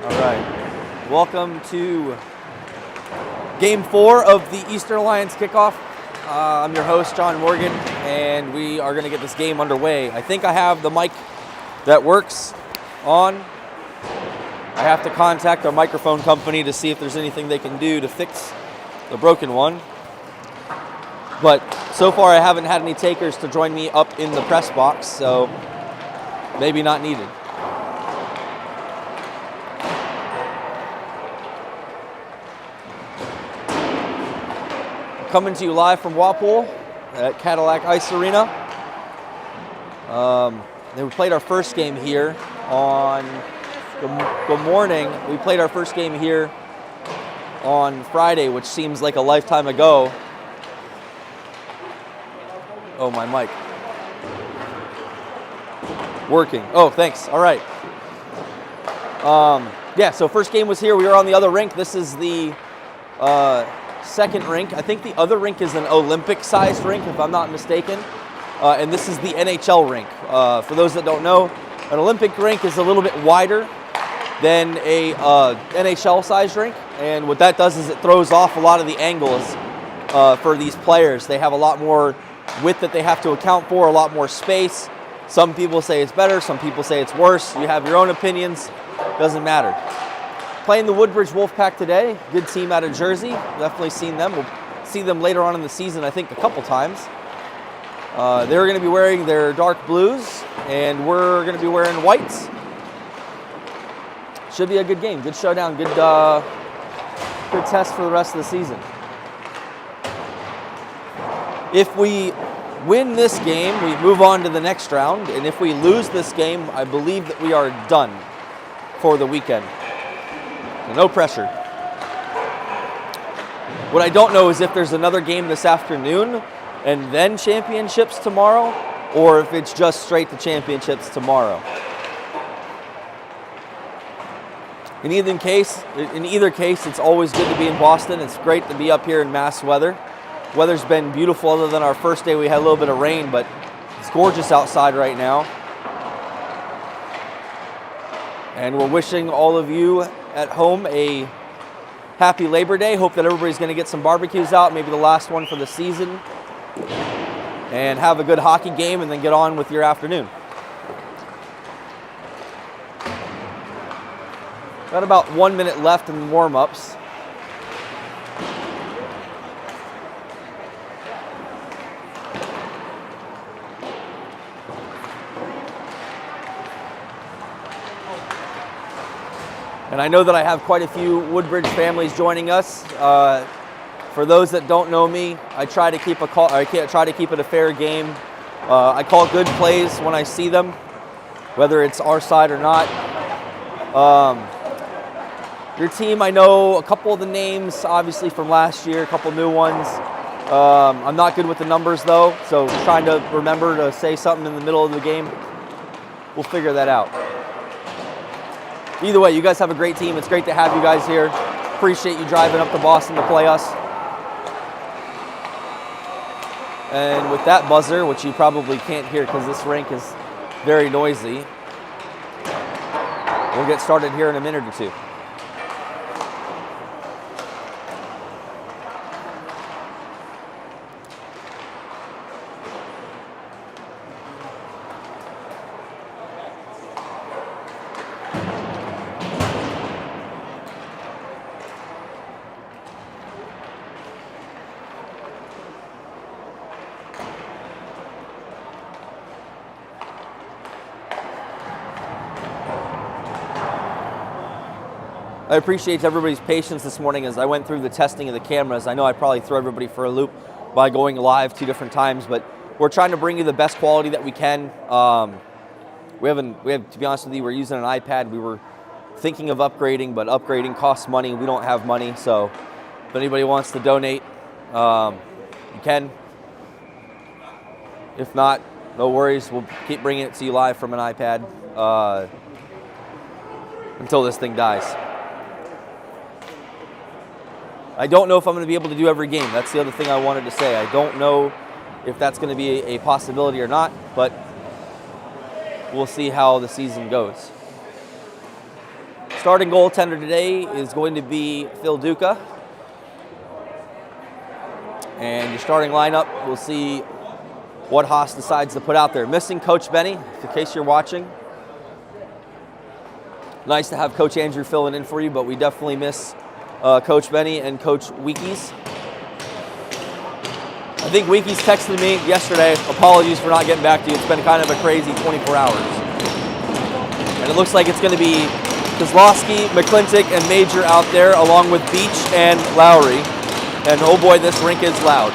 All right. Welcome to Game 4 of the Eastern Alliance kickoff. I'm your host, John Morgan, and we are going to get this game underway. I think I have the mic that works on. I have to contact our microphone company to see if there's anything they can do to fix the broken one. But so far I haven't had any takers to join me up in the press box, so maybe not needed. Coming to you live from Walpole at Cadillac Ice Arena. We played our first game here on, good morning, we played our first game here on Friday, which seems like a lifetime ago. Oh, my mic. Working. Oh, thanks. All right. Yeah, so first game was here. We were on the other rink. This is the second rink. I think the other rink is an Olympic-sized rink, if I'm not mistaken. And this is the NHL rink. For those that don't know, an Olympic rink is a little bit wider than a NHL-sized rink. And what that does is it throws off a lot of the angles for these players. They have a lot more width that they have to account for, a lot more space. Some people say it's better, some people say it's worse. You have your own opinions, doesn't matter. Playing the Woodbridge Wolfpack today, good team out of Jersey. Definitely seen them. We'll see them later on in the season, I think, a couple times. They're going to be wearing their dark blues, and we're going to be wearing whites. Should be a good game, good showdown, good test for the rest of the season. If we win this game, we move on to the next round, and if we lose this game, I believe that we are done for the weekend. So no pressure. What I don't know is if there's another game this afternoon and then championships tomorrow, or if it's just straight to championships tomorrow. In either case, it's always good to be in Boston. It's great to be up here in Mass weather. Weather's been beautiful other than our first day. We had a little bit of rain, but it's gorgeous outside right now. And we're wishing all of you at home a happy Labor Day. Hope that everybody's going to get some barbecues out, maybe the last one for the season. And have a good hockey game and then get on with your afternoon. Got about 1 minute left in warm-ups. And I know that I have quite a few Woodbridge families joining us. For those that don't know me, I try to keep it a fair game. I call good plays when I see them, whether it's our side or not. Your team, I know a couple of the names, obviously from last year, a couple new ones. I'm not good with the numbers though, so trying to remember to say something in the middle of the game. We'll figure that out. Either way, you guys have a great team. It's great to have you guys here. Appreciate you driving up to Boston to play us. And with that buzzer, which you probably can't hear because this rink is very noisy, we'll get started here in a minute or two. I appreciate everybody's patience this morning as I went through the testing of the cameras. I know I probably threw everybody for a loop by going live 2 different times, but we're trying to bring you the best quality that we can. We have, to be honest with you, we're using an iPad. We were thinking of upgrading, but upgrading costs money. We don't have money, so if anybody wants to donate, you can. If not, no worries. We'll keep bringing it to you live from an iPad until this thing dies. I don't know if I'm going to be able to do every game. That's the other thing I wanted to say. I don't know if that's going to be a possibility or not, but we'll see how the season goes. Starting goaltender today is going to be Phil Duca. And your starting lineup, we'll see what Haas decides to put out there. Missing Coach Benny, in case you're watching. Nice to have Coach Andrew filling in for you, but we definitely miss Coach Benny and Coach Weekies. I think Weekies texted me yesterday, apologies for not getting back to you. It's been kind of a crazy 24 hours. And it looks like it's going to be Kozlowski, McClintock, and Major out there, along with Beach and Lowry. And oh boy, this rink is loud.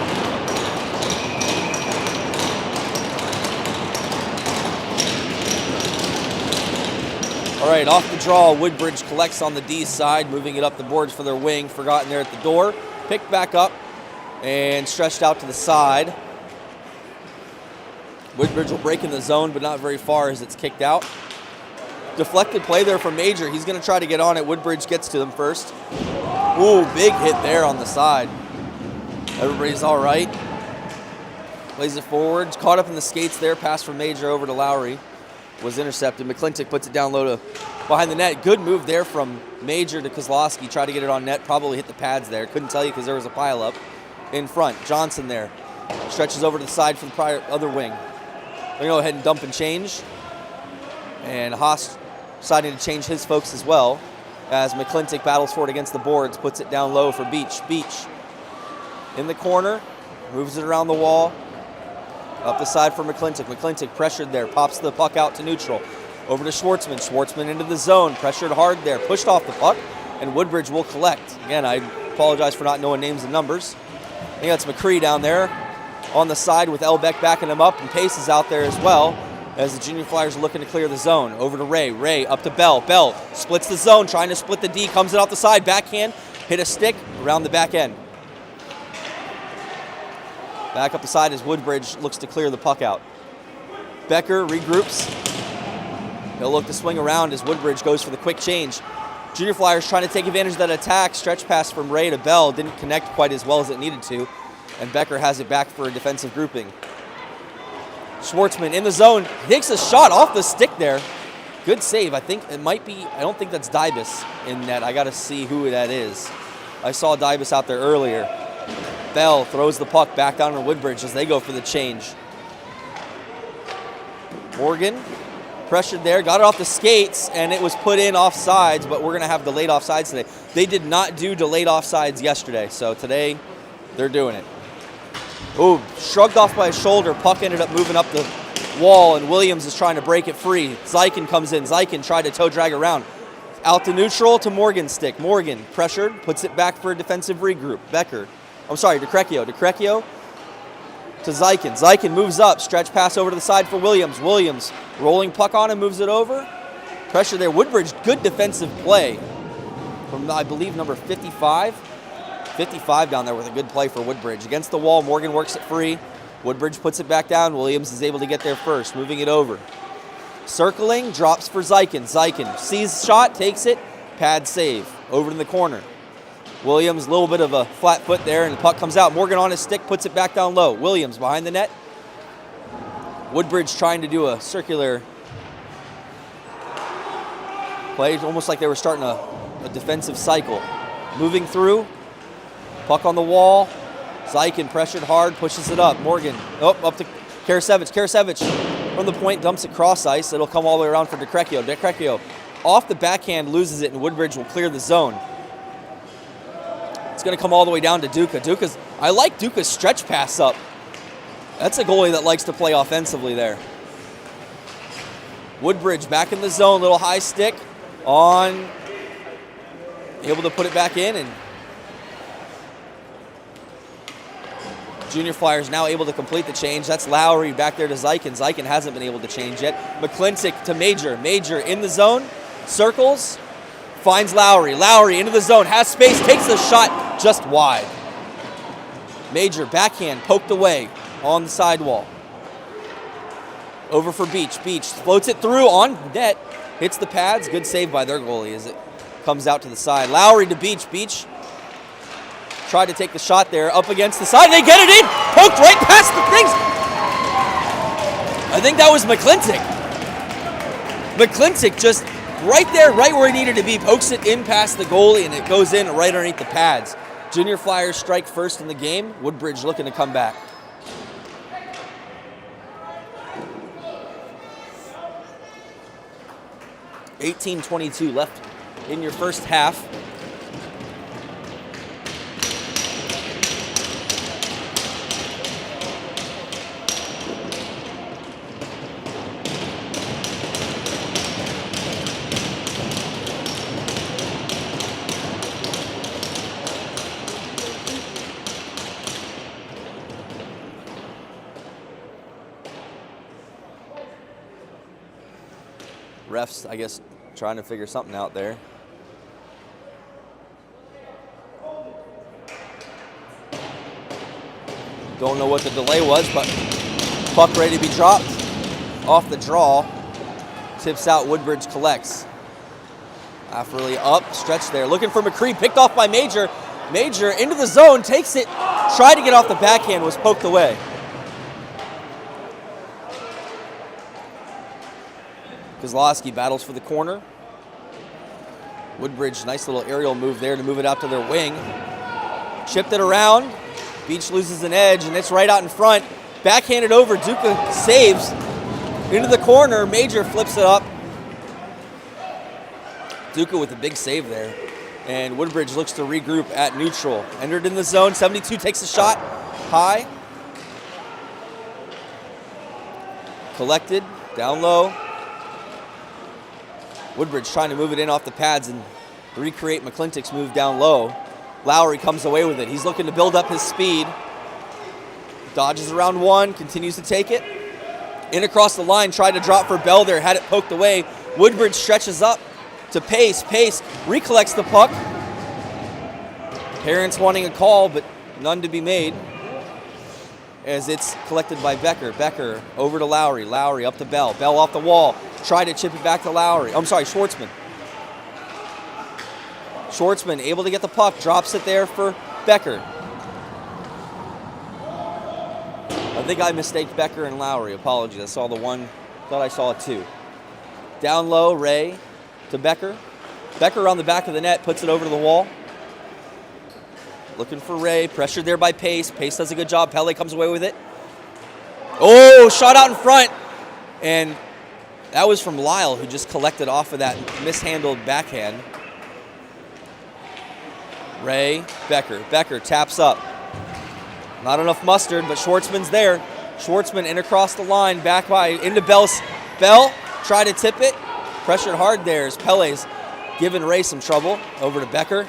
All right, off the draw, Woodbridge collects on the D side, moving it up the boards for their wing. Forgotten there at the door. Picked back up and stretched out to the side. Woodbridge will break in the zone, but not very far as it's kicked out. Deflected play there from Major. He's going to try to get on it. Woodbridge gets to them first. Ooh, big hit there on the side. Everybody's all right. Plays it forward. Caught up in the skates there. Pass from Major over to Lowry. Was intercepted. McClintock puts it down low to behind the net. Good move there from Major to Kozlowski. Tried to get it on net. Probably hit the pads there. Couldn't tell you because there was a pile up in front. Johnson there. Stretches over to the side for the other wing. They're going to go ahead and dump and change. And Haas deciding to change his folks as well as McClintock battles for it against the boards. Puts it down low for Beach. Beach in the corner. Moves it around the wall. Up the side for McClintock. McClintock pressured there. Pops the puck out to neutral. Over to Schwartzman. Schwartzman into the zone. Pressured hard there. Pushed off the puck. And Woodbridge will collect. Again, I apologize for not knowing names and numbers. I think that's McCree down there on the side with Elbeck backing him up. And Pace is out there as well as the Junior Flyers are looking to clear the zone. Over to Ray. Ray up to Bell. Bell splits the zone. Trying to split the D. Comes it out the side. Backhand. Hit a stick around the back end. Back up the side as Woodbridge looks to clear the puck out. Becker regroups. He'll look to swing around as Woodbridge goes for the quick change. Junior Flyers trying to take advantage of that attack. Stretch pass from Ray to Bell. Didn't connect quite as well as it needed to. And Becker has it back for a defensive grouping. Schwartzman in the zone. Takes a shot off the stick there. Good save. I think it might be, I don't think that's Dybus in net. I got to see who that is. I saw Dybus out there earlier. Bell throws the puck back down to Woodbridge as they go for the change. Morgan pressured there, got it off the skates, and it was put in offsides, but we're going to have delayed offsides today. They did not do delayed offsides yesterday, so today they're doing it. Ooh, shrugged off by his shoulder. Puck ended up moving up the wall, and Williams is trying to break it free. Zykin comes in. Zykin tried to toe drag around. Out to neutral to Morgan's stick. Morgan pressured, puts it back for a defensive regroup. DeCrecchio. DeCrecchio to Zykin. Zykin moves up. Stretch pass over to the side for Williams. Williams rolling puck on him, moves it over. Pressure there. Woodbridge, good defensive play from, I believe, number 55. 55 down there with a good play for Woodbridge. Against the wall, Morgan works it free. Woodbridge puts it back down. Williams is able to get there first, moving it over. Circling, drops for Zykin. Zykin sees shot, takes it, pad save. Over in the corner. Williams, a little bit of a flat foot there, and the puck comes out. Morgan on his stick, puts it back down low. Williams behind the net. Woodbridge trying to do a circular play, almost like they were starting a defensive cycle. Moving through, puck on the wall. Zykin pressured hard, pushes it up. Morgan, up to Karasevich. Karasevich from the point, dumps it cross ice. It'll come all the way around for DeCrecchio. DeCrecchio off the backhand, loses it, and Woodbridge will clear the zone. It's going to come all the way down to Duca. I like Duca's stretch pass up. That's a goalie that likes to play offensively there. Woodbridge back in the zone, little high stick on, able to put it back in, and Junior Flyers now able to complete the change. That's Lowry back there to Zykin. Zykin hasn't been able to change yet. McClintock to Major. Major in the zone, circles, finds Lowry. Lowry into the zone, has space, takes the shot just wide. Major, backhand, poked away on the sidewall. Over for Beach. Beach floats it through on net, hits the pads. Good save by their goalie as it comes out to the side. Lowry to Beach. Beach tried to take the shot there, up against the side. They get it in, poked right past the things. I think that was McClintock. McClintock just right there, right where it needed to be. Pokes it in past the goalie, and it goes in right underneath the pads. Junior Flyers strike first in the game. Woodbridge looking to come back. $18:22 left in your first half. Refs, I guess, trying to figure something out there. Don't know what the delay was, but puck ready to be dropped. Off the draw. Tips out, Woodbridge collects. Afterly up, stretch there. Looking for McCree, picked off by Major. Major into the zone, takes it, tried to get off the backhand, was poked away. Kozlowski battles for the corner. Woodbridge, nice little aerial move there to move it out to their wing. Chipped it around. Beach loses an edge, and it's right out in front. Backhanded over, Duca saves. Into the corner, Major flips it up. Duca with a big save there. And Woodbridge looks to regroup at neutral. Entered in the zone, 72 takes a shot. High. Collected, down low. Woodbridge trying to move it in off the pads and recreate McClintock's move down low. Lowry comes away with it. He's looking to build up his speed. Dodges around one, continues to take it. In across the line, tried to drop for Bell there, had it poked away. Woodbridge stretches up to Pace. Pace recollects the puck. Parents wanting a call, but none to be made as it's collected by Becker. Becker over to Lowry. Lowry up to Bell. Bell off the wall. Try to chip it back to Lowry. I'm sorry, Schwartzman. Schwartzman able to get the puck. Drops it there for Becker. I think I mistaked Becker and Lowry. Apologies. I saw the one. Thought I saw a two. Down low, Ray to Becker. Becker on the back of the net. Puts it over to the wall. Looking for Ray. Pressured there by Pace. Pace does a good job. Pele comes away with it. Oh, shot out in front. And that was from Lyle, who just collected off of that mishandled backhand. Ray, Becker. Becker taps up. Not enough mustard, but Schwartzman's there. Schwartzman in across the line, back by, into Bell's. Bell, try to tip it. Pressured hard there as Pele's giving Ray some trouble. Over to Becker.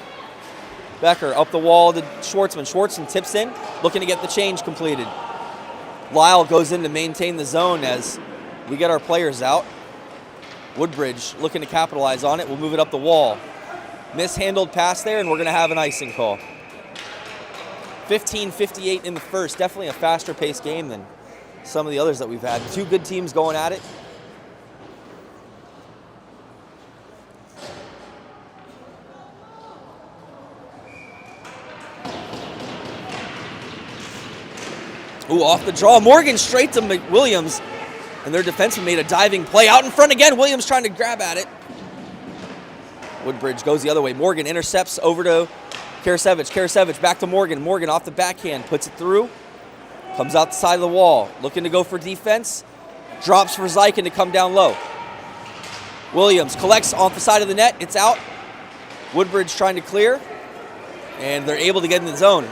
Becker up the wall to Schwartzman. Schwartzman tips in, looking to get the change completed. Lyle goes in to maintain the zone as we get our players out. Woodbridge looking to capitalize on it. We'll move it up the wall. Mishandled pass there, and we're going to have an icing call. 15:58 in the first. Definitely a faster paced game than some of the others that we've had. Two good teams going at it. Ooh, off the draw. Morgan straight to Williams. And their defenseman made a diving play. Out in front again. Williams trying to grab at it. Woodbridge goes the other way. Morgan intercepts over to Karasevich. Karasevich back to Morgan. Morgan off the backhand. Puts it through. Comes out the side of the wall. Looking to go for defense. Drops for Zykin to come down low. Williams collects off the side of the net. It's out. Woodbridge trying to clear. And they're able to get in the zone.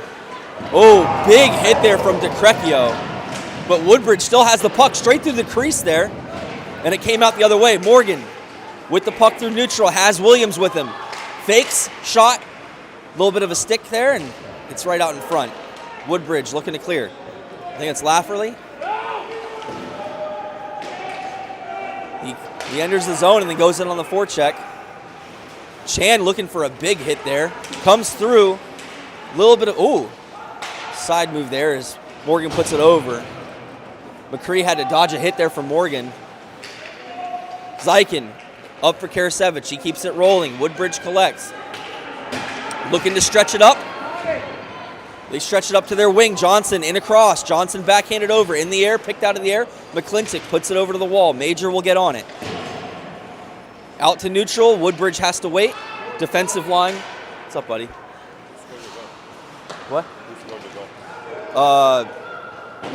Oh, big hit there from DeCrecchio. But Woodbridge still has the puck straight through the crease there. And it came out the other way. Morgan with the puck through neutral. Has Williams with him. Fakes, shot. A little bit of a stick there, and it's right out in front. Woodbridge looking to clear. I think it's Lafferly. He enters the zone and then goes in on the forecheck. Chan looking for a big hit there. Comes through. A little bit of, ooh. Side move there as Morgan puts it over. McCree had to dodge a hit there from Morgan. Zykin up for Karasevich. He keeps it rolling. Woodbridge collects. Looking to stretch it up. They stretch it up to their wing. Johnson in across. Johnson backhanded over. In the air, picked out of the air. McClintock puts it over to the wall. Major will get on it. Out to neutral. Woodbridge has to wait. Defensive line. What's up, buddy? What?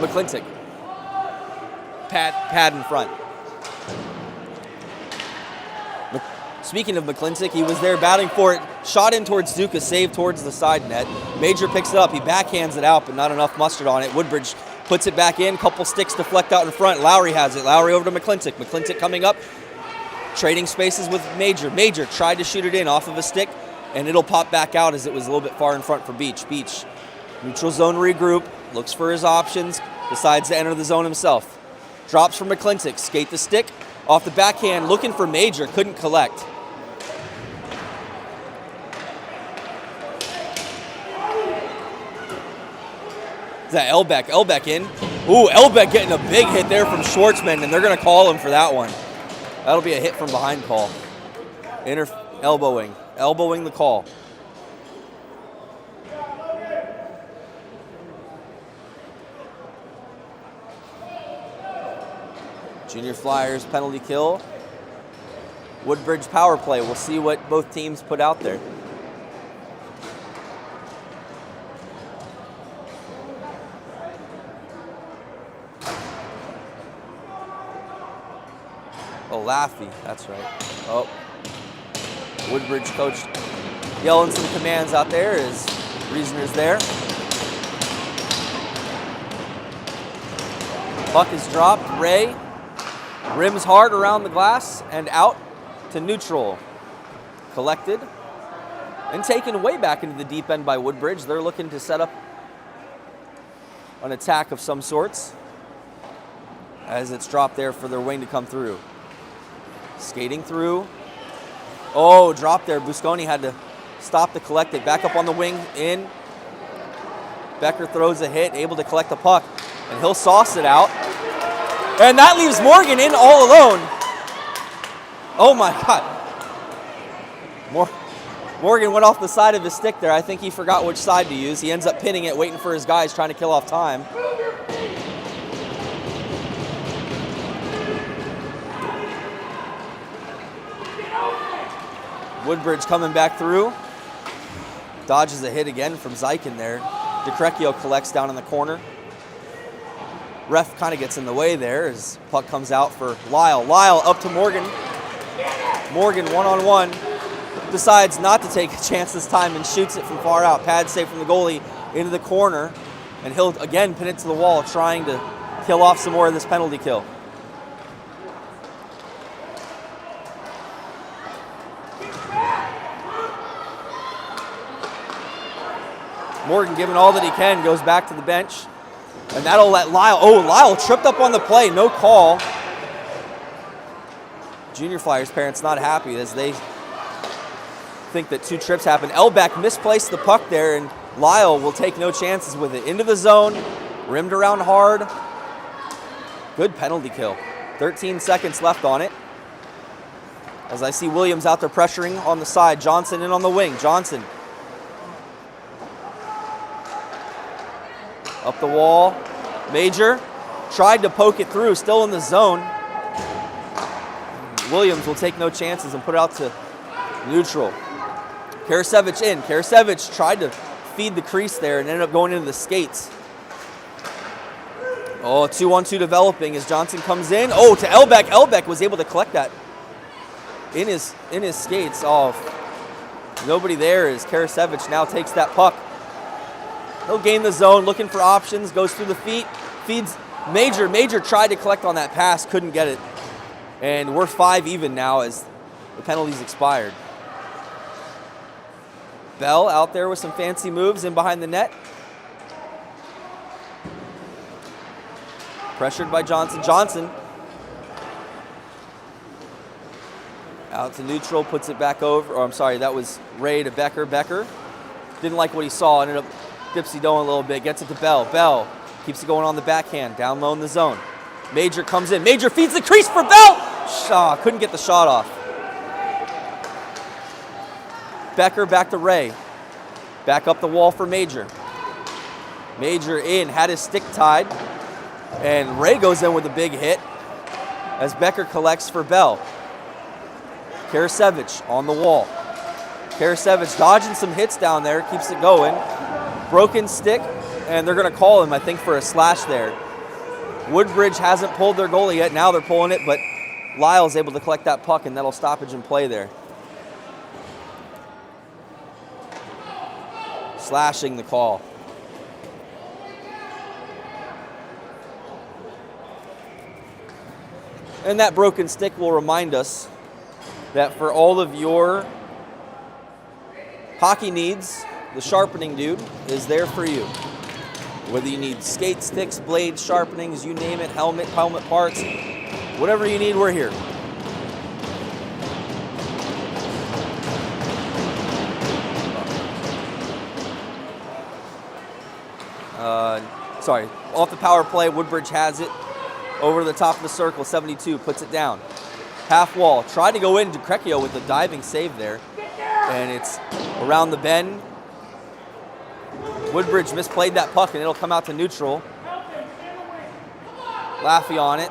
McClintock. Pad in front. Speaking of McClintock, he was there batting for it. Shot in towards Zuka, saved towards the side net. Major picks it up. He backhands it out, but not enough mustard on it. Woodbridge puts it back in. Couple sticks deflect out in front. Lowry has it. Lowry over to McClintock. McClintock coming up. Trading spaces with Major. Major tried to shoot it in off of a stick, and it'll pop back out as it was a little bit far in front for Beach. Beach, neutral zone regroup, looks for his options, decides to enter the zone himself. Drops from McClintock, skate the stick, off the backhand, looking for Major, couldn't collect. Is that Elbeck? Elbeck in. Ooh, Elbeck getting a big hit there from Schwartzman, and they're going to call him for that one. That'll be a hit from behind call. Elbowing the call. Junior Flyers penalty kill. Woodbridge power play. We'll see what both teams put out there. Oh, Laffey, that's right. Oh, Woodbridge coach yelling some commands out there as Reasoner's there. Puck is dropped. Ray rims hard around the glass and out to neutral. Collected and taken way back into the deep end by Woodbridge. They're looking to set up an attack of some sorts as it's dropped there for their wing to come through. Skating through. Oh, drop there. Busconi had to stop to collect it. Back up on the wing, in. Becker throws a hit, able to collect the puck, and he'll sauce it out. And that leaves Morgan in all alone. Oh my God. Morgan went off the side of his stick there. I think he forgot which side to use. He ends up pinning it, waiting for his guys, trying to kill off time. Woodbridge coming back through. Dodges a hit again from Zykin there. DeCrecchio collects down in the corner. Ref kind of gets in the way there as puck comes out for Lyle. Lyle up to Morgan. Morgan one-on-one. Decides not to take a chance this time and shoots it from far out. Pad save from the goalie into the corner. And he'll again pin it to the wall, trying to kill off some more of this penalty kill. Morgan, giving all that he can, goes back to the bench. And that'll let Lyle, Lyle tripped up on the play, no call. Junior Flyers parents not happy as they think that two trips happened. Elbeck misplaced the puck there, and Lyle will take no chances with it. Into the zone, rimmed around hard. Good penalty kill. 13 seconds left on it. As I see Williams out there pressuring on the side. Johnson in on the wing. Johnson. Up the wall. Major tried to poke it through, still in the zone. Williams will take no chances and put it out to neutral. Karasevich in. Karasevich tried to feed the crease there and ended up going into the skates. Oh, 2-on-2 developing as Johnson comes in. Oh, to Elbeck. Elbeck was able to collect that in his skates. Oh, nobody there as Karasevich now takes that puck. He'll gain the zone, looking for options, goes through the feet, feeds Major. Major tried to collect on that pass, couldn't get it. And we're 5 even now as the penalties expired. Bell out there with some fancy moves in behind the net. Pressured by Johnson. Johnson out to neutral, puts it back over. Oh, I'm sorry, that was Ray to Becker. Becker didn't like what he saw, ended up dipsy-doing a little bit, gets it to Bell. Bell keeps it going on the backhand, down low in the zone. Major comes in. Major feeds the crease for Bell. Couldn't get the shot off. Becker back to Ray. Back up the wall for Major. Major in, had his stick tied. And Ray goes in with a big hit as Becker collects for Bell. Karasevich on the wall. Karasevich dodging some hits down there, keeps it going. Broken stick, and they're going to call him, I think, for a slash there. Woodbridge hasn't pulled their goalie yet. Now they're pulling it, but Lyle's able to collect that puck, and that'll stoppage and play there. Slashing the call. And that broken stick will remind us that for all of your hockey needs, the sharpening dude is there for you. Whether you need skate sticks, blades, sharpenings, you name it, helmet parts, whatever you need, we're here. Off the power play, Woodbridge has it. Over the top of the circle, 72, puts it down. Half wall, tried to go into Crecchio with a diving save there. And it's around the bend. Woodbridge misplayed that puck, and it'll come out to neutral. Laffey on it.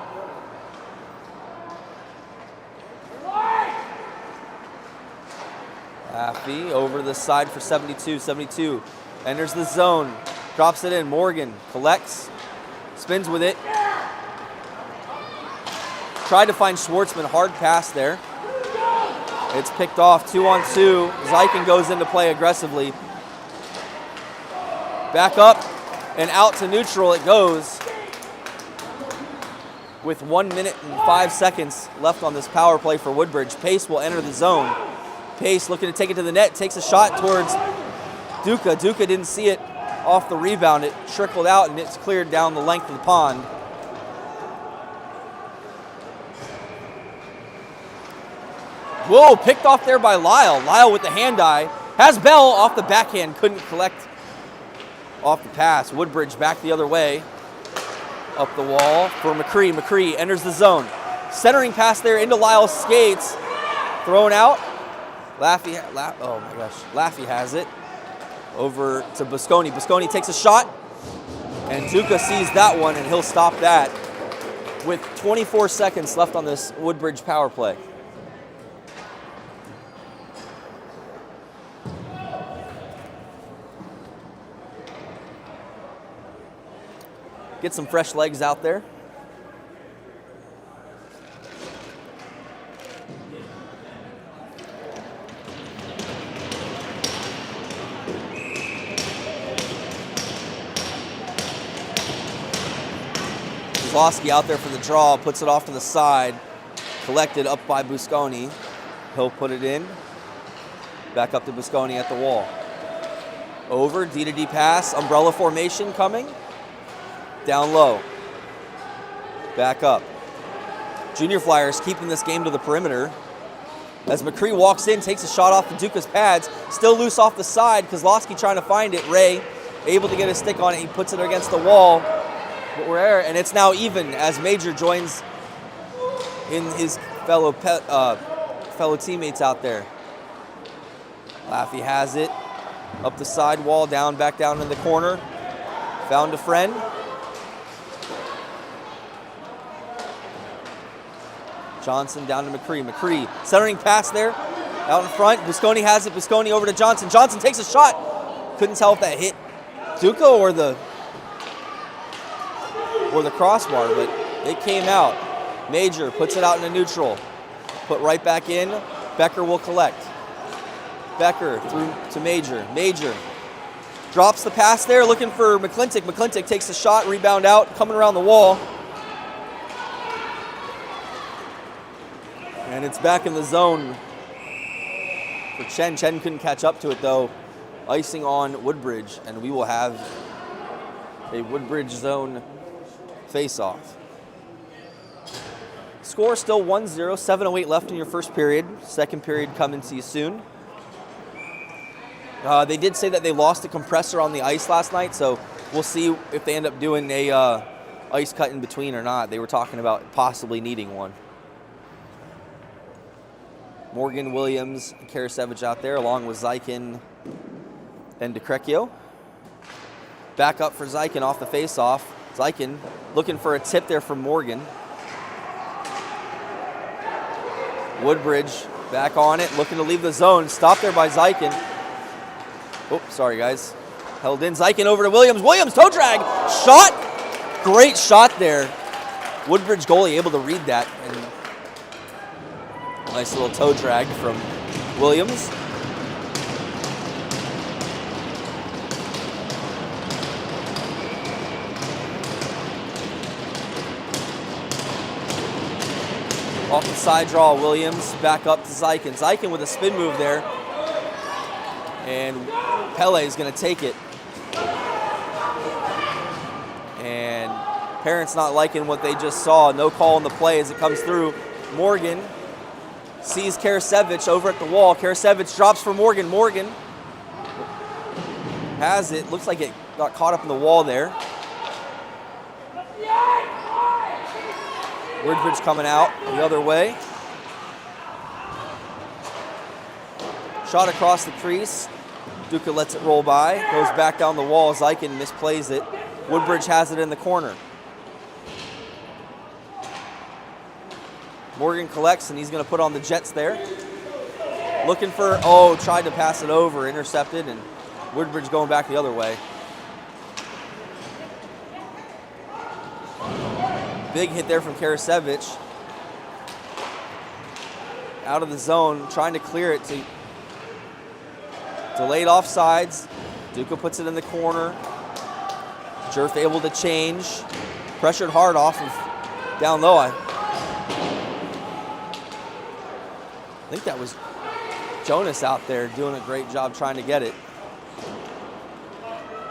Laffey over the side for 72. 72 enters the zone, drops it in. Morgan collects, spins with it. Tried to find Schwartzman, hard pass there. It's picked off, 2-on-2. Zykin goes into play aggressively. Back up and out to neutral it goes. With 1 minute and 5 seconds left on this power play for Woodbridge. Pace will enter the zone. Pace looking to take it to the net, takes a shot towards Duca. Duca didn't see it off the rebound. It trickled out and it's cleared down the length of the pond. Whoa, picked off there by Lyle. Lyle with the hand eye. Has Bell off the backhand, couldn't collect off the pass. Woodbridge back the other way. Up the wall for McCree. McCree enters the zone. Centering pass there into Lyle's skates. Thrown out. Laffey has it. Over to Busconi. Busconi takes a shot. And Duca sees that one, and he'll stop that with 24 seconds left on this Woodbridge power play. Get some fresh legs out there. Kozlowski out there for the draw, puts it off to the side. Collected up by Busconi. He'll put it in. Back up to Busconi at the wall. Over, D-to-D pass, umbrella formation coming. Down low. Back up. Junior Flyers keeping this game to the perimeter. As McCree walks in, takes a shot off the Duca's pads. Still loose off the side. Kozlowski trying to find it. Ray able to get a stick on it. He puts it against the wall. But we're there, and it's now even as Major joins in his fellow teammates out there. Laffey has it. Up the side wall, back down in the corner. Found a friend. Johnson down to McCree. McCree centering pass there. Out in front. Busconi has it. Busconi over to Johnson. Johnson takes a shot. Couldn't tell if that hit Duca or the crossbar, but it came out. Major puts it out into neutral. Put right back in. Becker will collect. Becker through to Major. Major drops the pass there, looking for McClintock. McClintock takes a shot, rebound out, coming around the wall. And it's back in the zone for Chen. Chen couldn't catch up to it, though. Icing on Woodbridge, and we will have a Woodbridge zone face-off. Score still 1-0, 7:08 left in your first period. Second period coming to you soon. They did say that they lost a compressor on the ice last night, so we'll see if they end up doing a ice cut in between or not. They were talking about possibly needing one. Morgan, Williams, and Karasevich out there, along with Zykin and DeCrecchio. Back up for Zykin off the face-off. Zykin looking for a tip there from Morgan. Woodbridge Back on it, looking to leave the zone. Stopped there by Zykin. Oh, sorry, guys. Held in. Zykin over to Williams. Williams, toe drag. Shot. Great shot there. Woodbridge goalie able to read that. And nice little toe drag from Williams. Off the side draw, Williams back up to Zykin. Zykin with a spin move there. And Pele is going to take it. And parents not liking what they just saw. No call on the play as it comes through. Morgan sees Karasevich over at the wall. Karasevich drops for Morgan. Morgan has it. Looks like it got caught up in the wall there. Woodbridge coming out the other way. Shot across the crease. Duca lets it roll by. Goes back down the wall. Zykin misplays it. Woodbridge has it in the corner. Morgan collects, and he's going to put on the Jets there. Looking for, tried to pass it over. Intercepted, and Woodbridge going back the other way. Big hit there from Karasevich. Out of the zone, trying to clear it to delayed offsides. Duca puts it in the corner. JRF able to change. Pressured hard off of down low. I think that was Jonas out there doing a great job trying to get it.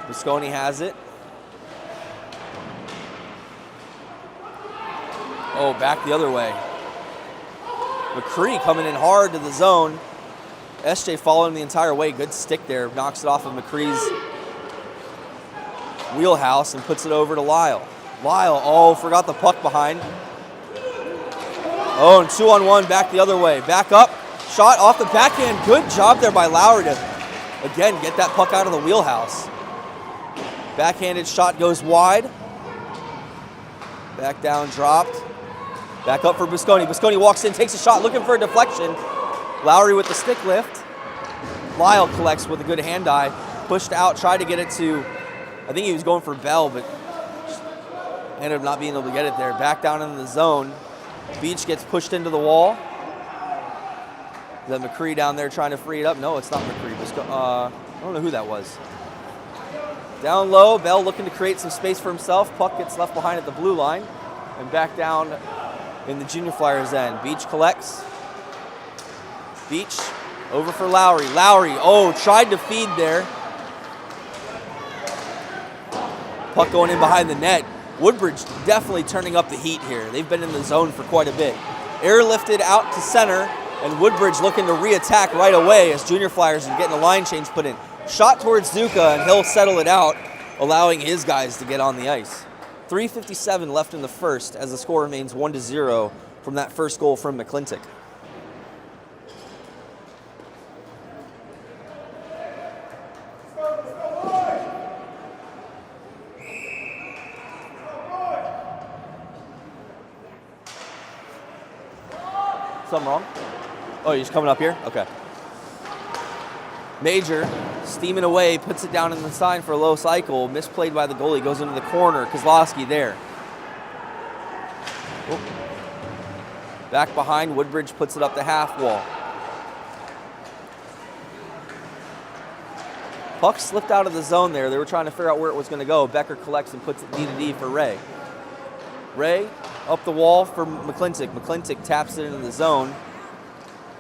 Visconti has it. Oh, back the other way. McCree coming in hard to the zone. SJ following the entire way. Good stick there. Knocks it off of McCree's wheelhouse and puts it over to Lyle. Lyle, forgot the puck behind. And 2-on-1 back the other way. Back up. Shot off the backhand. Good job there by Lowry to, again, get that puck out of the wheelhouse. Backhanded shot goes wide. Back down, dropped. Back up for Visconti. Visconti walks in, takes a shot, looking for a deflection. Lowry with the stick lift. Lyle collects with a good hand-eye. Pushed out, tried to get it to, I think he was going for Bell, but ended up not being able to get it there. Back down into the zone. Beach gets pushed into the wall. Then McCree down there trying to free it up. No, it's not McCree. I don't know who that was. Down low, Bell looking to create some space for himself. Puck gets left behind at the blue line. And back down in the Junior Flyers end. Beach collects. Beach over for Lowry. Lowry, tried to feed there. Puck going in behind the net. Woodbridge definitely turning up the heat here. They've been in the zone for quite a bit. Airlifted out to center, and Woodbridge looking to re-attack right away as Junior Flyers are getting a line change put in. Shot towards Duca, and he'll settle it out, allowing his guys to get on the ice. 3:57 left in the first as the score remains 1-0 from that first goal from McClintock. Something wrong? Oh, you're just coming up here? Okay. Major, steaming away, puts it down in the sign for a low cycle. Misplayed by the goalie, goes into the corner. Kozlowski there. Oh. Back behind, Woodbridge puts it up the half wall. Puck slipped out of the zone there. They were trying to figure out where it was going to go. Becker collects and puts it D-to-D for Ray. Ray up the wall for McClintock. McClintock taps it into the zone,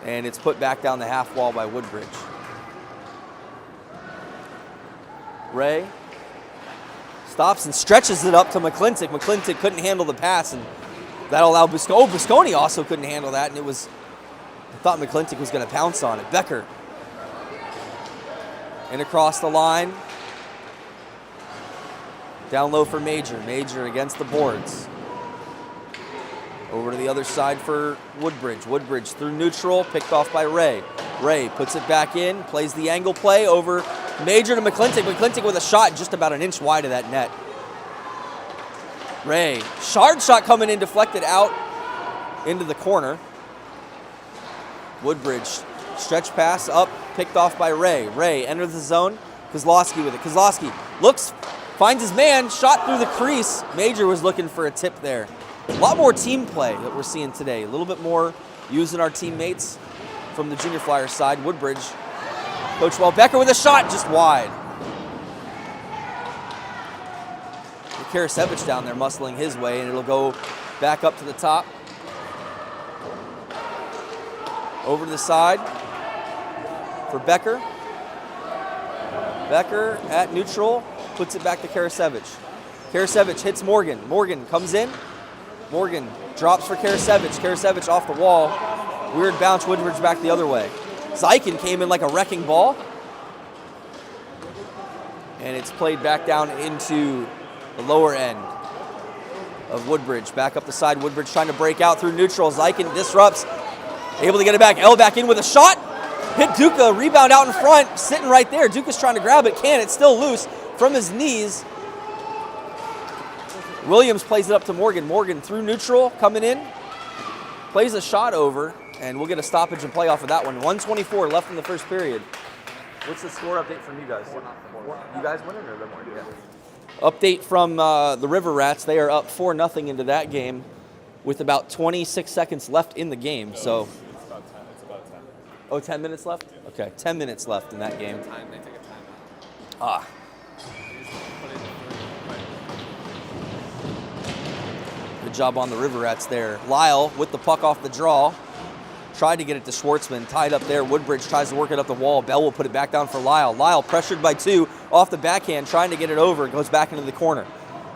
and it's put back down the half wall by Woodbridge. Ray stops and stretches it up to McClintock. McClintock couldn't handle the pass, and that allowed Visconti. Visconti also couldn't handle that, and I thought McClintock was going to pounce on it. Becker. And across the line. Down low for Major. Major against the boards. Over to the other side for Woodbridge. Woodbridge through neutral, picked off by Ray. Ray puts it back in, plays the angle play over Major to McClintock. McClintock with a shot just about an inch wide of that net. Ray, hard shot coming in, deflected out into the corner. Woodbridge, stretch pass up, picked off by Ray. Ray enters the zone, Kozlowski with it. Kozlowski looks, finds his man, shot through the crease. Major was looking for a tip there. A lot more team play that we're seeing today. A little bit more using our teammates from the Junior Flyers side. Woodbridge, Coach Becker with a shot, just wide. Karasevich down there muscling his way, and it'll go back up to the top. Over to the side for Becker. Becker at neutral, puts it back to Karasevich. Karasevich hits Morgan. Morgan comes in. Morgan drops for Karasevich. Karasevich off the wall. Weird bounce, Woodbridge back the other way. Zykin came in like a wrecking ball. And it's played back down into the lower end of Woodbridge. Back up the side, Woodbridge trying to break out through neutral. Zykin disrupts, able to get it back. L back in with a shot. Hit Duca, rebound out in front, sitting right there. Duca's trying to grab it, can't. It's still loose from his knees. Williams plays it up to Morgan. Morgan through neutral, coming in. Plays a shot over, and we'll get a stoppage and play off of that one. 1:24 left in the first period. What's the score update from you guys? You guys winning or them winning? Yeah. Update from the River Rats. They are up 4-0 into that game with about 26 seconds left in the game. So It's about 10. It's about 10. Oh, 10 minutes left? Okay, 10 minutes left in that game. They take a timeout. Ah. Good job on the River Rats there. Lyle with the puck off the draw. Tried to get it to Schwartzman. Tied up there. Woodbridge tries to work it up the wall. Bell will put it back down for Lyle. Lyle pressured by two off the backhand, trying to get it over. It goes back into the corner.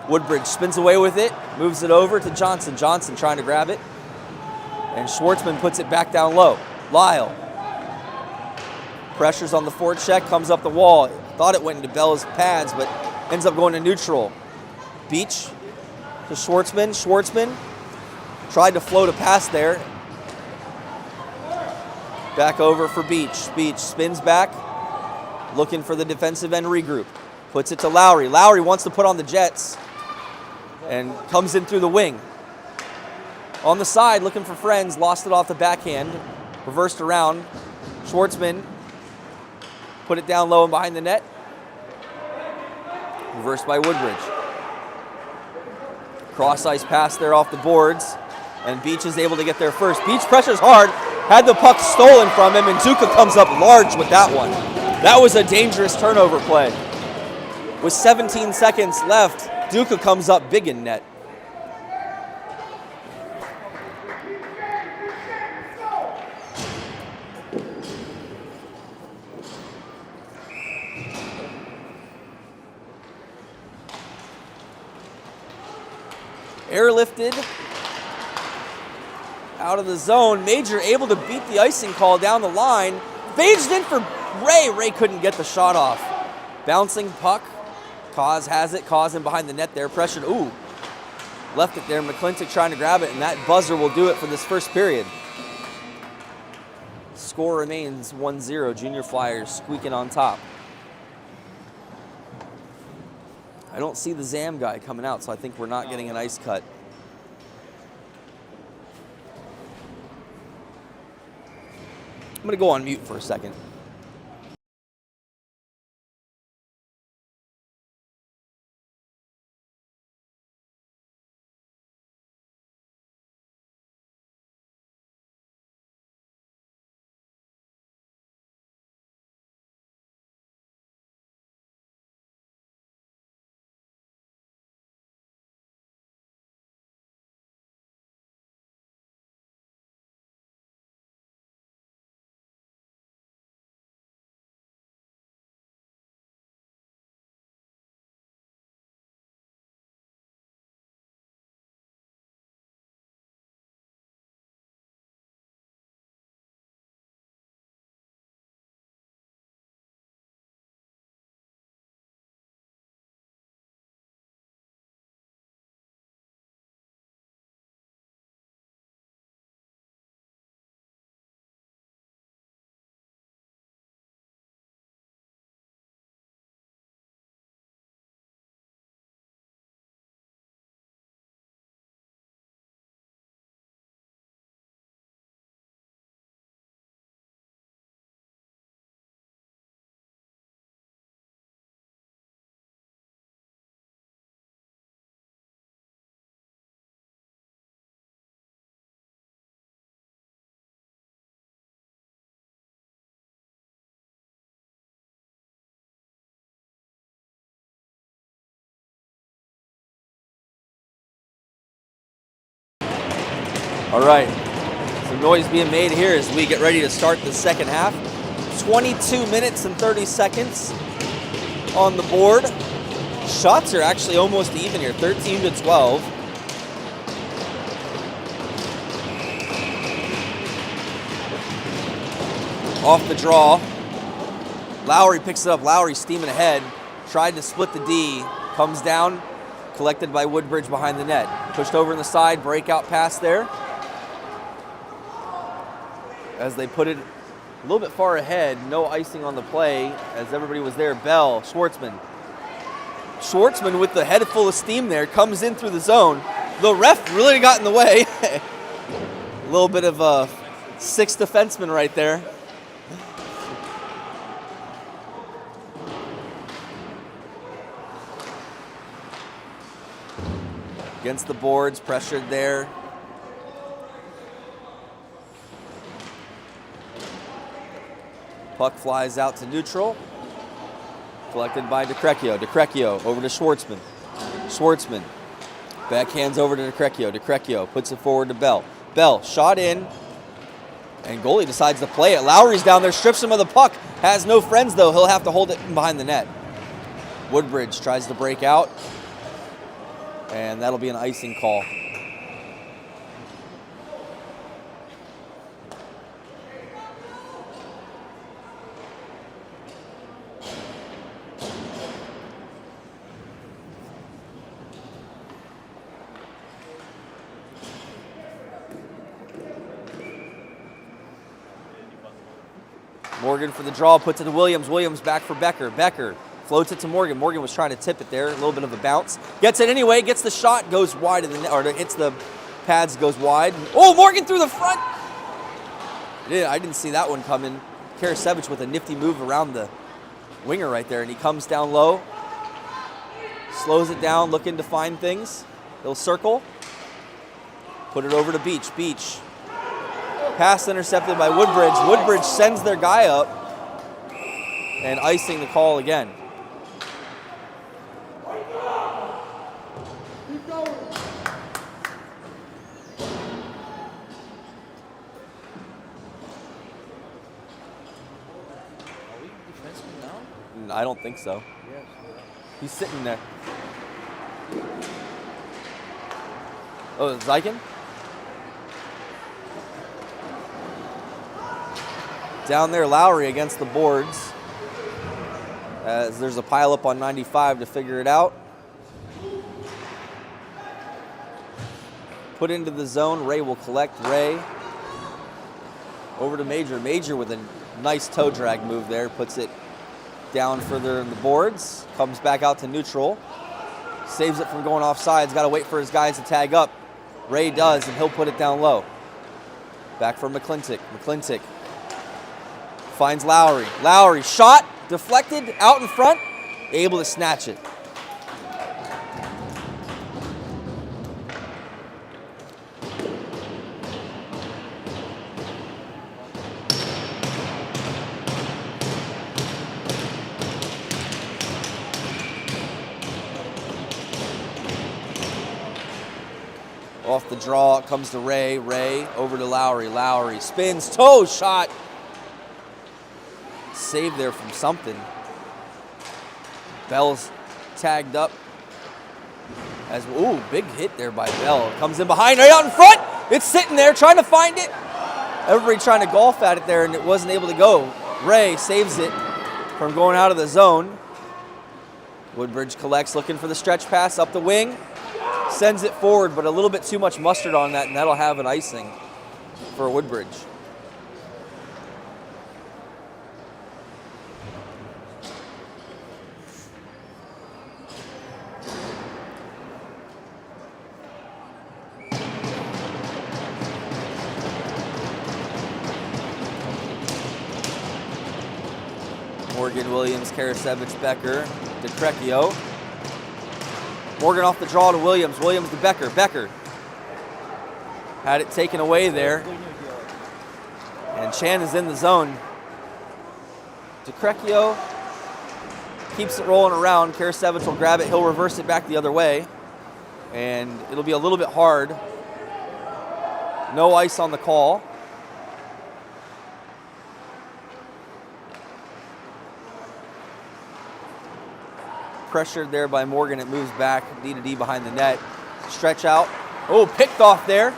Woodbridge spins away with it. Moves it over to Johnson. Johnson trying to grab it. And Schwartzman puts it back down low. Lyle. Pressures on the forecheck. Comes up the wall. Thought it went into Bell's pads, but ends up going to neutral. Beach to Schwartzman. Schwartzman tried to float a pass there. Back over for Beach. Beach spins back, looking for the defensive end regroup. Puts it to Lowry. Lowry wants to put on the Jets and comes in through the wing. On the side, looking for friends, lost it off the backhand. Reversed around. Schwartzman put it down low and behind the net. Reversed by Woodbridge. Cross ice pass there off the boards, and Beach is able to get there first. Beach pressures hard, had the puck stolen from him, and Duca comes up large with that one. That was a dangerous turnover play. With 17 seconds left, Duca comes up big in net. Airlifted out of the zone. Major able to beat the icing call down the line. Phased in for Ray. Ray couldn't get the shot off. Bouncing puck. Cause has it. Cause in behind the net there. Pressured. Ooh. Left it there. McClintock trying to grab it, and that buzzer will do it for this first period. Score remains 1-0. Junior Flyers squeaking on top. I don't see the Zam guy coming out, so I think we're not getting an ice cut. I'm going to go on mute for a second. All right, some noise being made here as we get ready to start the second half. 22 minutes and 30 seconds on the board. Shots are actually almost even here, 13 to 12. Off the draw. Lowry picks it up. Lowry steaming ahead. Tried to split the D. Comes down. Collected by Woodbridge behind the net. Pushed over in the side. Breakout pass there. As they put it a little bit far ahead. No icing on the play as everybody was there. Bell, Schwartzman. Schwartzman with the head full of steam there. Comes in through the zone. The ref really got in the way. A little bit of a sixth defenseman right there. Against the boards, pressured there. Puck flies out to neutral. Collected by DeCrecchio. DeCrecchio over to Schwartzman. Schwartzman backhands over to DeCrecchio. DeCrecchio puts it forward to Bell. Bell shot in. And goalie decides to play it. Lowry's down there, strips him of the puck. Has no friends though. He'll have to hold it behind the net. Woodbridge tries to break out. And that'll be an icing call. Morgan for the draw, puts it to Williams. Williams back for Becker. Becker floats it to Morgan. Morgan was trying to tip it there. A little bit of a bounce. Gets it anyway. Gets the shot. Goes wide of the net. Or hits the pads. Goes wide. Oh, Morgan through the front. I didn't see that one coming. Karasevich with a nifty move around the winger right there. And he comes down low. Slows it down. Looking to find things. He'll circle. Put it over to Beach. Beach. Pass intercepted by Woodbridge. Woodbridge sends their guy up. And icing the call again. I don't think so. Yes. He's sitting there. Oh, Zykin? Down there, Lowry against the boards. As there's a pile up on 95 to figure it out. Put into the zone. Ray will collect. Ray over to Major. Major with a nice toe drag move there. Puts it down further in the boards. Comes back out to neutral. Saves it from going offsides. Got to wait for his guys to tag up. Ray does, and he'll put it down low. Back for McClintock. McClintock finds Lowry. Lowry shot, deflected, out in front, able to snatch it. Off the draw, it comes to Ray. Ray over to Lowry. Lowry spins, toe shot. Saved there from something. Bell's tagged up. As ooh, big hit there by Bell. Comes in behind, right out in front. It's sitting there trying to find it. Everybody trying to golf at it there, and it wasn't able to go. Ray saves it from going out of the zone. Woodbridge collects, looking for the stretch pass up the wing. Sends it forward, but a little bit too much mustard on that, and that'll have an icing for Woodbridge. Morgan, Williams, Karasevich, Becker, DeCrecchio. Morgan off the draw to Williams. Williams to Becker. Becker had it taken away there. And Chan is in the zone. DeCrecchio keeps it rolling around. Karasevich will grab it. He'll reverse it back the other way. And it'll be a little bit hard. No ice on the call. Pressured there by Morgan. It moves back. D to D behind the net. Stretch out. Oh, picked off there.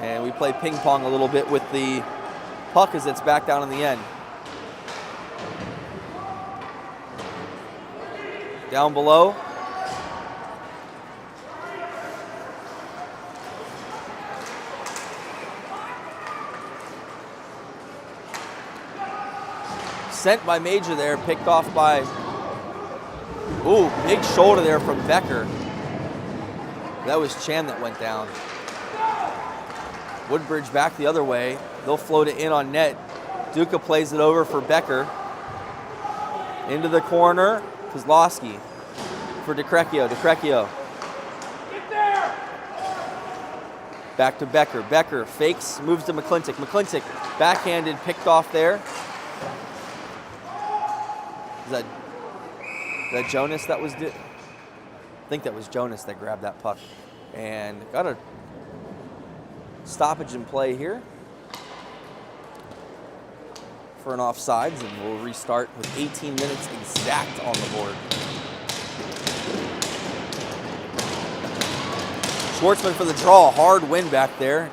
And we play ping pong a little bit with the puck as it's back down in the end. Down below. Sent by Major there, picked off by, ooh, big shoulder there from Becker. That was Chan that went down. Woodbridge back the other way. They'll float it in on net. Duca plays it over for Becker. Into the corner, Kozlowski for DeCrecchio. DeCrecchio. Get there! Back to Becker. Becker fakes, moves to McClintock. McClintock backhanded, picked off there. Is that Jonas that was? I think that was Jonas that grabbed that puck. And got a stoppage in play here for an offsides, and we'll restart with 18 minutes exact on the board. Schwartzman for the draw, hard win back there.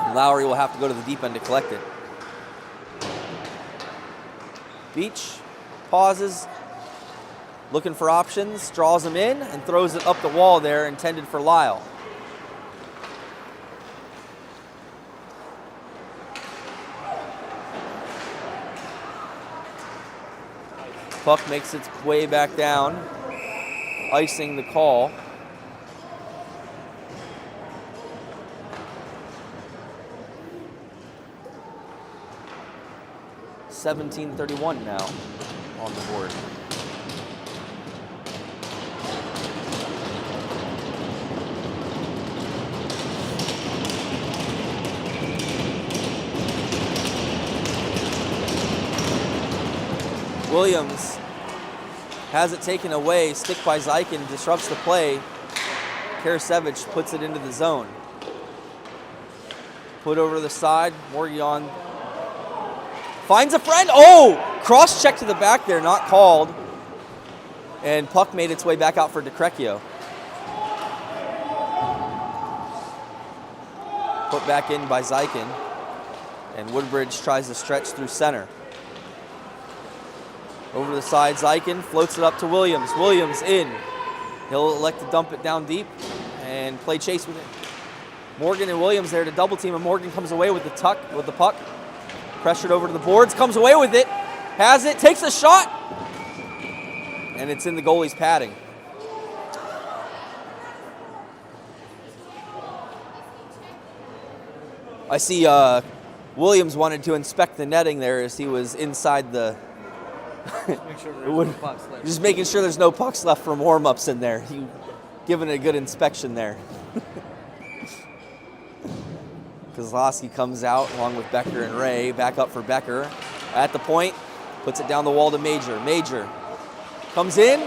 And Lowry will have to go to the deep end to collect it. Beach pauses, looking for options, draws him in, and throws it up the wall there, intended for Lyle. Puck makes its way back down, icing the call. $17:31 now on the board. Williams has it taken away. Stick by Zykin disrupts the play. Karasevich puts it into the zone. Put over to the side. Morgion finds a friend. Oh! Cross check to the back there, not called. And puck made its way back out for DeCrecchio. Put back in by Zykin. And Woodbridge tries to stretch through center. Over the side, Zykin floats it up to Williams. Williams in. He'll elect to dump it down deep and play chase with it. Morgan and Williams there to double team, and Morgan comes away with the puck. Pressured over to the boards, comes away with it, has it, takes a shot, and it's in the goalie's padding. I see Williams wanted to inspect the netting there as he was inside the... Just making sure there's no pucks left from warm-ups in there. He giving it a good inspection there. Kozlowski comes out along with Becker and Ray. Back up for Becker. At the point, puts it down the wall to Major. Major comes in,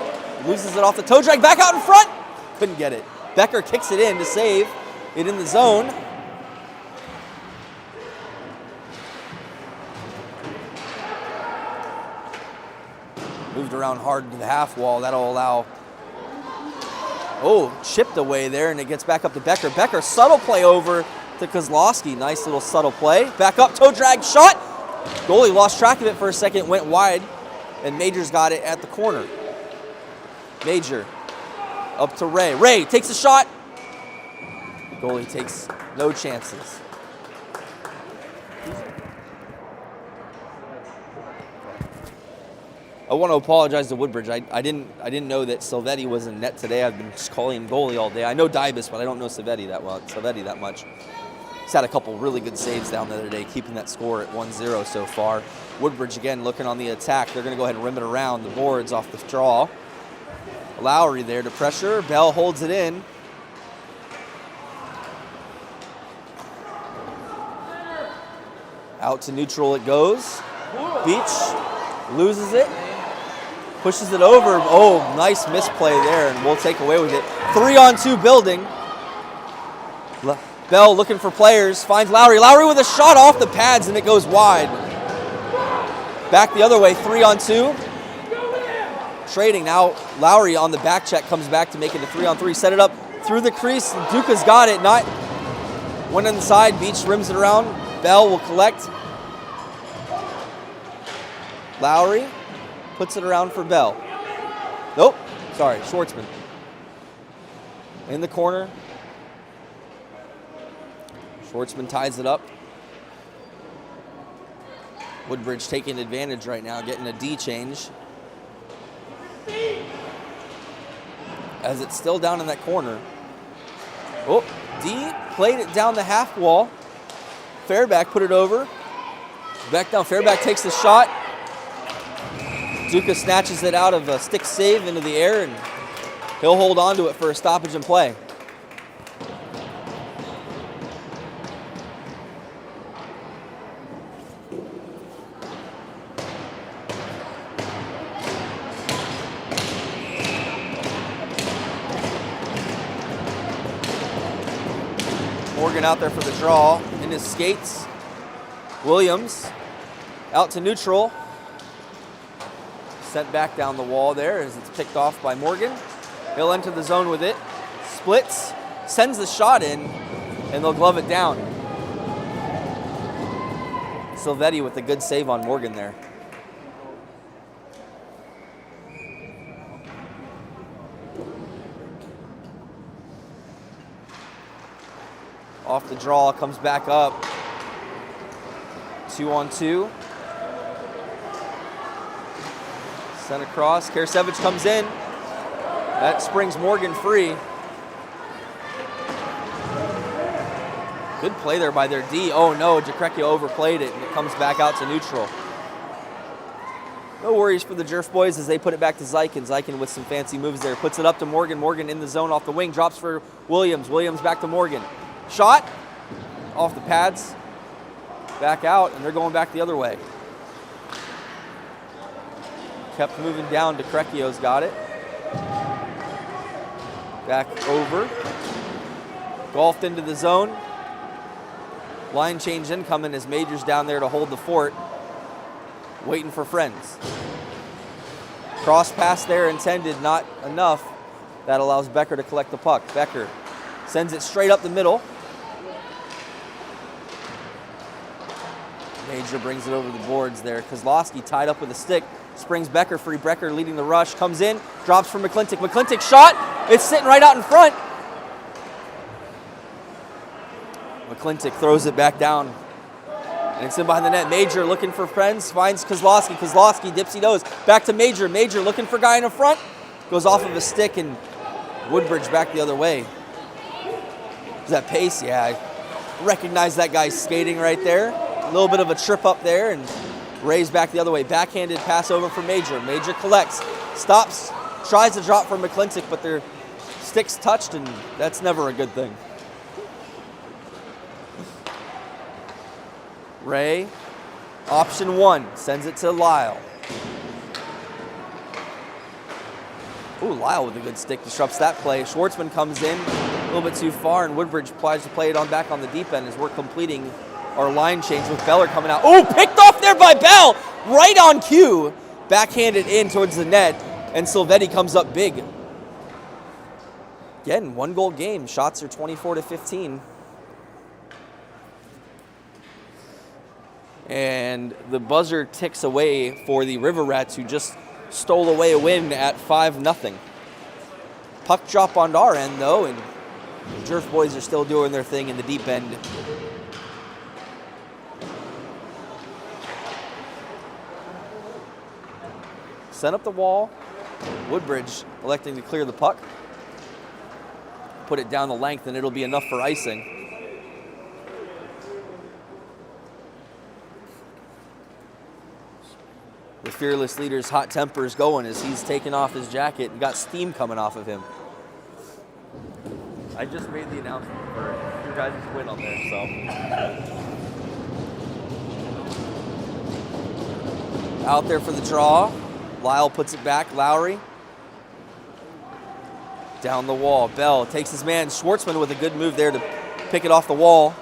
loses it off the toe drag, back out in front. Couldn't get it. Becker kicks it in to save it in the zone. Moved around hard to the half wall. That'll allow... Oh, chipped away there, and it gets back up to Becker. Becker, subtle play over to Kozlowski. Nice little subtle play. Back up, toe drag, shot. Goalie lost track of it for a second, went wide, and Major's got it at the corner. Major up to Ray. Ray takes a shot. Goalie takes no chances. I want to apologize to Woodbridge. I didn't know that Silvetti was in net today. I've been just calling him goalie all day. I know Dybus, but I don't know Silvetti that much. He's had a couple really good saves down the other day, keeping that score at 1-0 so far. Woodbridge again looking on the attack. They're going to go ahead and rim it around the boards off the draw. Lowry there to pressure. Bell holds it in. Out to neutral it goes. Beach loses it. Pushes it over. Oh, nice misplay there, and we'll take away with it. 3-on-2 building. Bell looking for players, finds Lowry. Lowry with a shot off the pads, and it goes wide. Back the other way, 3-on-2. Trading now. Lowry on the back check comes back to make it a 3-on-3. Set it up through the crease. Duca's got it. Not went inside. Beach rims it around. Bell will collect. Lowry puts it around for Bell. Nope. Sorry, Schwartzman. In the corner. Schwartzman ties it up. Woodbridge taking advantage right now, getting a D change. As it's still down in that corner. Oh, D played it down the half wall. Fairback put it over. Back down, Fairback takes the shot. Duca snatches it out of a stick save into the air, and he'll hold on to it for a stoppage and play. Morgan out there for the draw in his skates. Williams out to neutral. Sent back down the wall there as it's picked off by Morgan. He'll enter the zone with it. Splits, sends the shot in, and they'll glove it down. Silvetti with a good save on Morgan there. Off the draw, comes back up. 2-on-2. Sent across. Karasevich comes in. That springs Morgan free. Good play there by their D. Oh no, Jacrecchio overplayed it, and it comes back out to neutral. No worries for the JRF boys as they put it back to Zeichen. Zeichen with some fancy moves there. Puts it up to Morgan. Morgan in the zone off the wing. Drops for Williams. Williams back to Morgan. Shot off the pads, back out, and they're going back the other way. Kept moving down. Jacrecchio's got it. Back over. Golfed into the zone. Line change incoming as Major's down there to hold the fort. Waiting for friends. Cross pass there intended, not enough. That allows Becker to collect the puck. Becker sends it straight up the middle. Major brings it over the boards there. Kozlowski tied up with a stick. Springs Becker free. Becker leading the rush. Comes in. Drops for McClintock. McClintock shot. It's sitting right out in front. McClintock throws it back down. And it's in behind the net. Major looking for friends. Finds Kozlowski. Kozlowski dipsy nose. Back to Major. Major looking for guy in the front. Goes off of a stick, and Woodbridge back the other way. Is that pace? Yeah, I recognize that guy's skating right there. A little bit of a trip up there, and Ray's back the other way. Backhanded pass over for Major. Major collects, stops, tries to drop for McClintock, but their sticks touched, and that's never a good thing. Ray, option one, sends it to Lyle. Ooh, Lyle with a good stick disrupts that play. Schwartzman comes in a little bit too far, and Woodbridge tries to play it on back on the deep end as we're completing our line change with Beller coming out. Oh, picked off there by Bell, right on cue. Backhanded in towards the net, and Silvetti comes up big. Again, 1-goal game. Shots are 24-15. And the buzzer ticks away for the River Rats, who just stole away a win at 5-0. Puck drop on our end, though, and the JRF boys are still doing their thing in the deep end. Sent up the wall. Woodbridge electing to clear the puck. Put it down the length, and it'll be enough for icing. The fearless leader's hot tempers going as he's taking off his jacket and got steam coming off of him. I just made the announcement for your guys' win on there, so. Out there for the draw. Lyle puts it back. Lowry. Down the wall. Bell takes his man. Schwartzman with a good move there to pick it off the wall.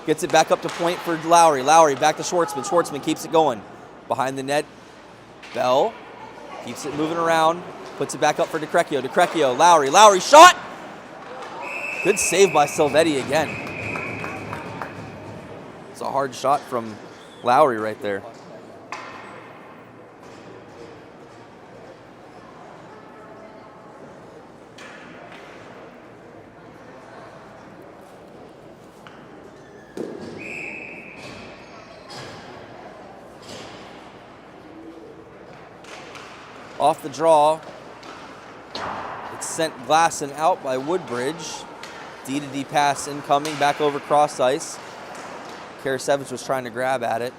Gets it back up to point for Lowry. Lowry back to Schwartzman. Schwartzman keeps it going. Behind the net. Bell keeps it moving around. Puts it back up for DeCrecchio. DeCrecchio. Lowry. Lowry shot! Good save by Silvetti again. It's a hard shot from Lowry right there. Off the draw, it's sent Glasson out by Woodbridge. D-to-D pass incoming, back over cross ice. Karasevich was trying to grab at it.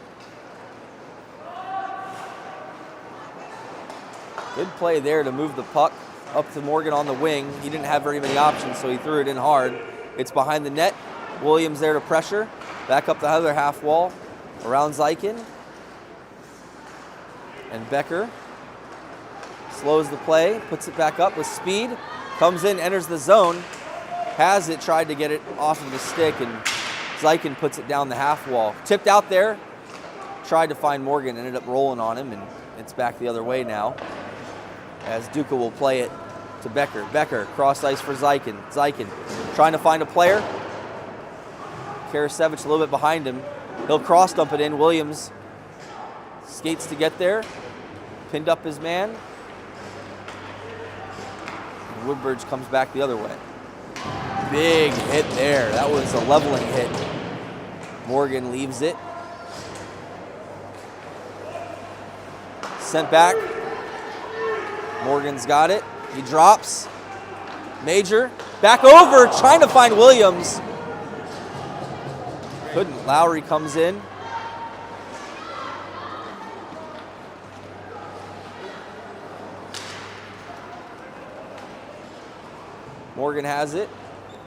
Good play there to move the puck up to Morgan on the wing. He didn't have very many options, so he threw it in hard. It's behind the net. Williams there to pressure. Back up the other half wall. Around Zeichen. And Becker slows the play, puts it back up with speed, comes in, enters the zone, has it, tried to get it off of the stick, and Zeichen puts it down the half wall. Tipped out there, tried to find Morgan, ended up rolling on him, and it's back the other way now, as Duca will play it to Becker. Becker, cross ice for Zeichen. Zeichen trying to find a player. Karasevich a little bit behind him. He'll cross dump it in. Williams skates to get there, pinned up his man. Woodbridge comes back the other way. Big hit there. That was a leveling hit. Morgan leaves it. Sent back. Morgan's got it. He drops. Major. Back over, trying to find Williams. Couldn't. Lowry comes in. Morgan has it.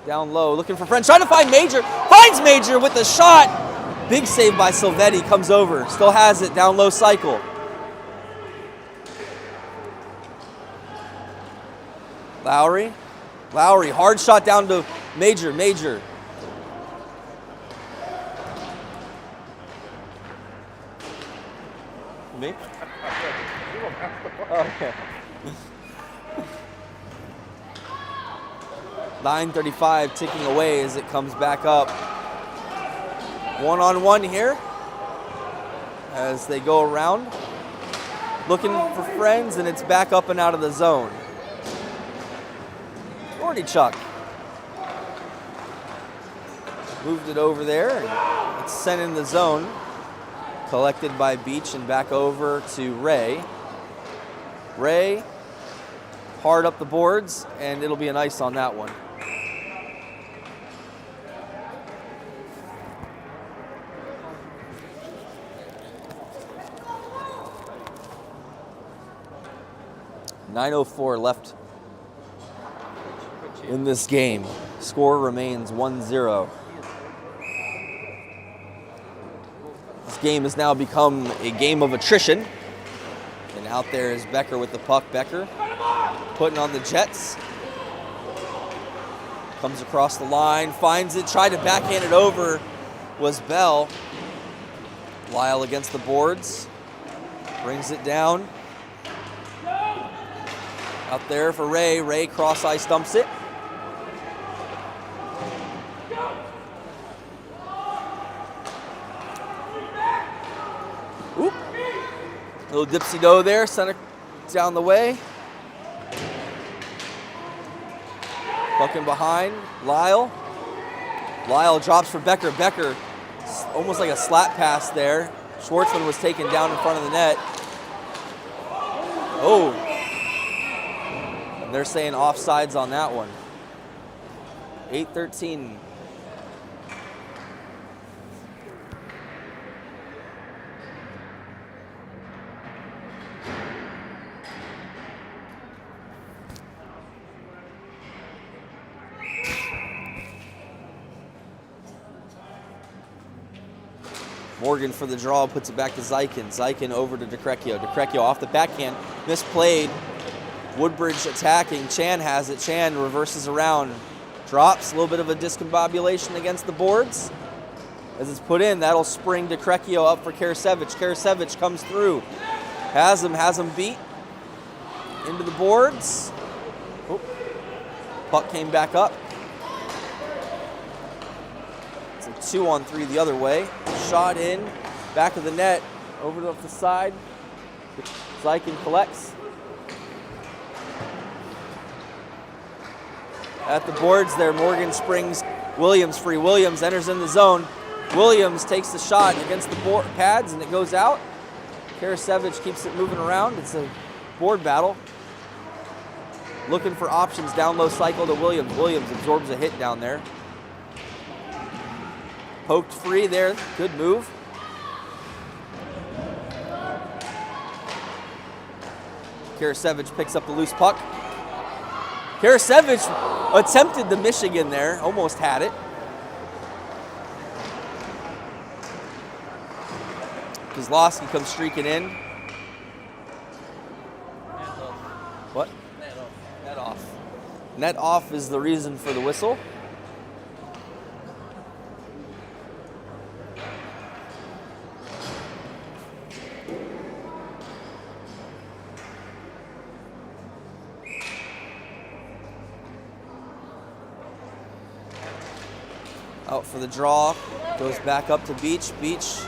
Down low, looking for friends. Trying to find Major. Finds Major with the shot. Big save by Silvetti. Comes over. Still has it. Down low cycle. Lowry. Lowry. Hard shot down to Major. Major. Me? Okay. 9:35 ticking away as it comes back up. One-on-one here as they go around. Looking for friends, and it's back up and out of the zone. Chuck moved it over there, and it's sent in the zone. Collected by Beach and back over to Ray. Ray, hard up the boards, and it'll be an ice on that one. .904 left in this game. Score remains 1-0. This game has now become a game of attrition. And out there is Becker with the puck. Becker putting on the Jets. Comes across the line, finds it, tried to backhand it over, was Bell. Lyle against the boards, brings it down. Out there for Ray. Ray cross ice dumps it. Oop. Little dipsy-do there, center down the way. Bucking behind, Lyle. Lyle drops for Becker. Becker, almost like a slap pass there. Schwartzman was taken down in front of the net. Oh. And they're saying offsides on that one. 8:13. Morgan for the draw, puts it back to Zykin. Zykin over to DeCrecchio. DeCrecchio off the backhand, misplayed. Woodbridge attacking. Chan has it. Chan reverses around. Drops. A little bit of a discombobulation against the boards. As it's put in, that'll spring DeCrecchio up for Karasevich. Karasevich comes through. Has him beat. Into the boards. Oh. Puck came back up. It's a 2-on-3 the other way. Shot in. Back of the net. Over to the side. Zykin collects. At the boards there, Morgan springs Williams free. Williams enters in the zone. Williams takes the shot against the board pads and it goes out. Karasevich keeps it moving around. It's a board battle. Looking for options, down low cycle to Williams. Williams absorbs a hit down there. Poked free there, good move. Karasevich picks up the loose puck. Karasevich attempted the Michigan there, almost had it. Kozlowski comes streaking in. What? Net off. Net off is the reason for the whistle. Out for the draw, goes back up to Beach. Beach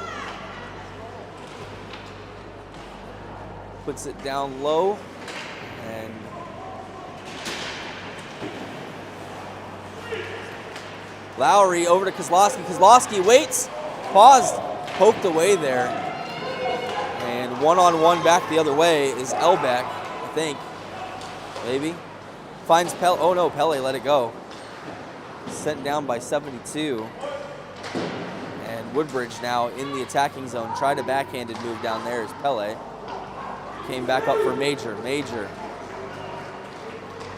puts it down low, and Lowry over to Kozlowski. Kozlowski waits, paused, poked away there, and one-on-one back the other way is Elbeck, I think, maybe. Finds Pele. Oh no, Pele let it go. Sent down by 72. And Woodbridge now in the attacking zone. Tried a backhanded move down there as Pele. Came back up for Major. Major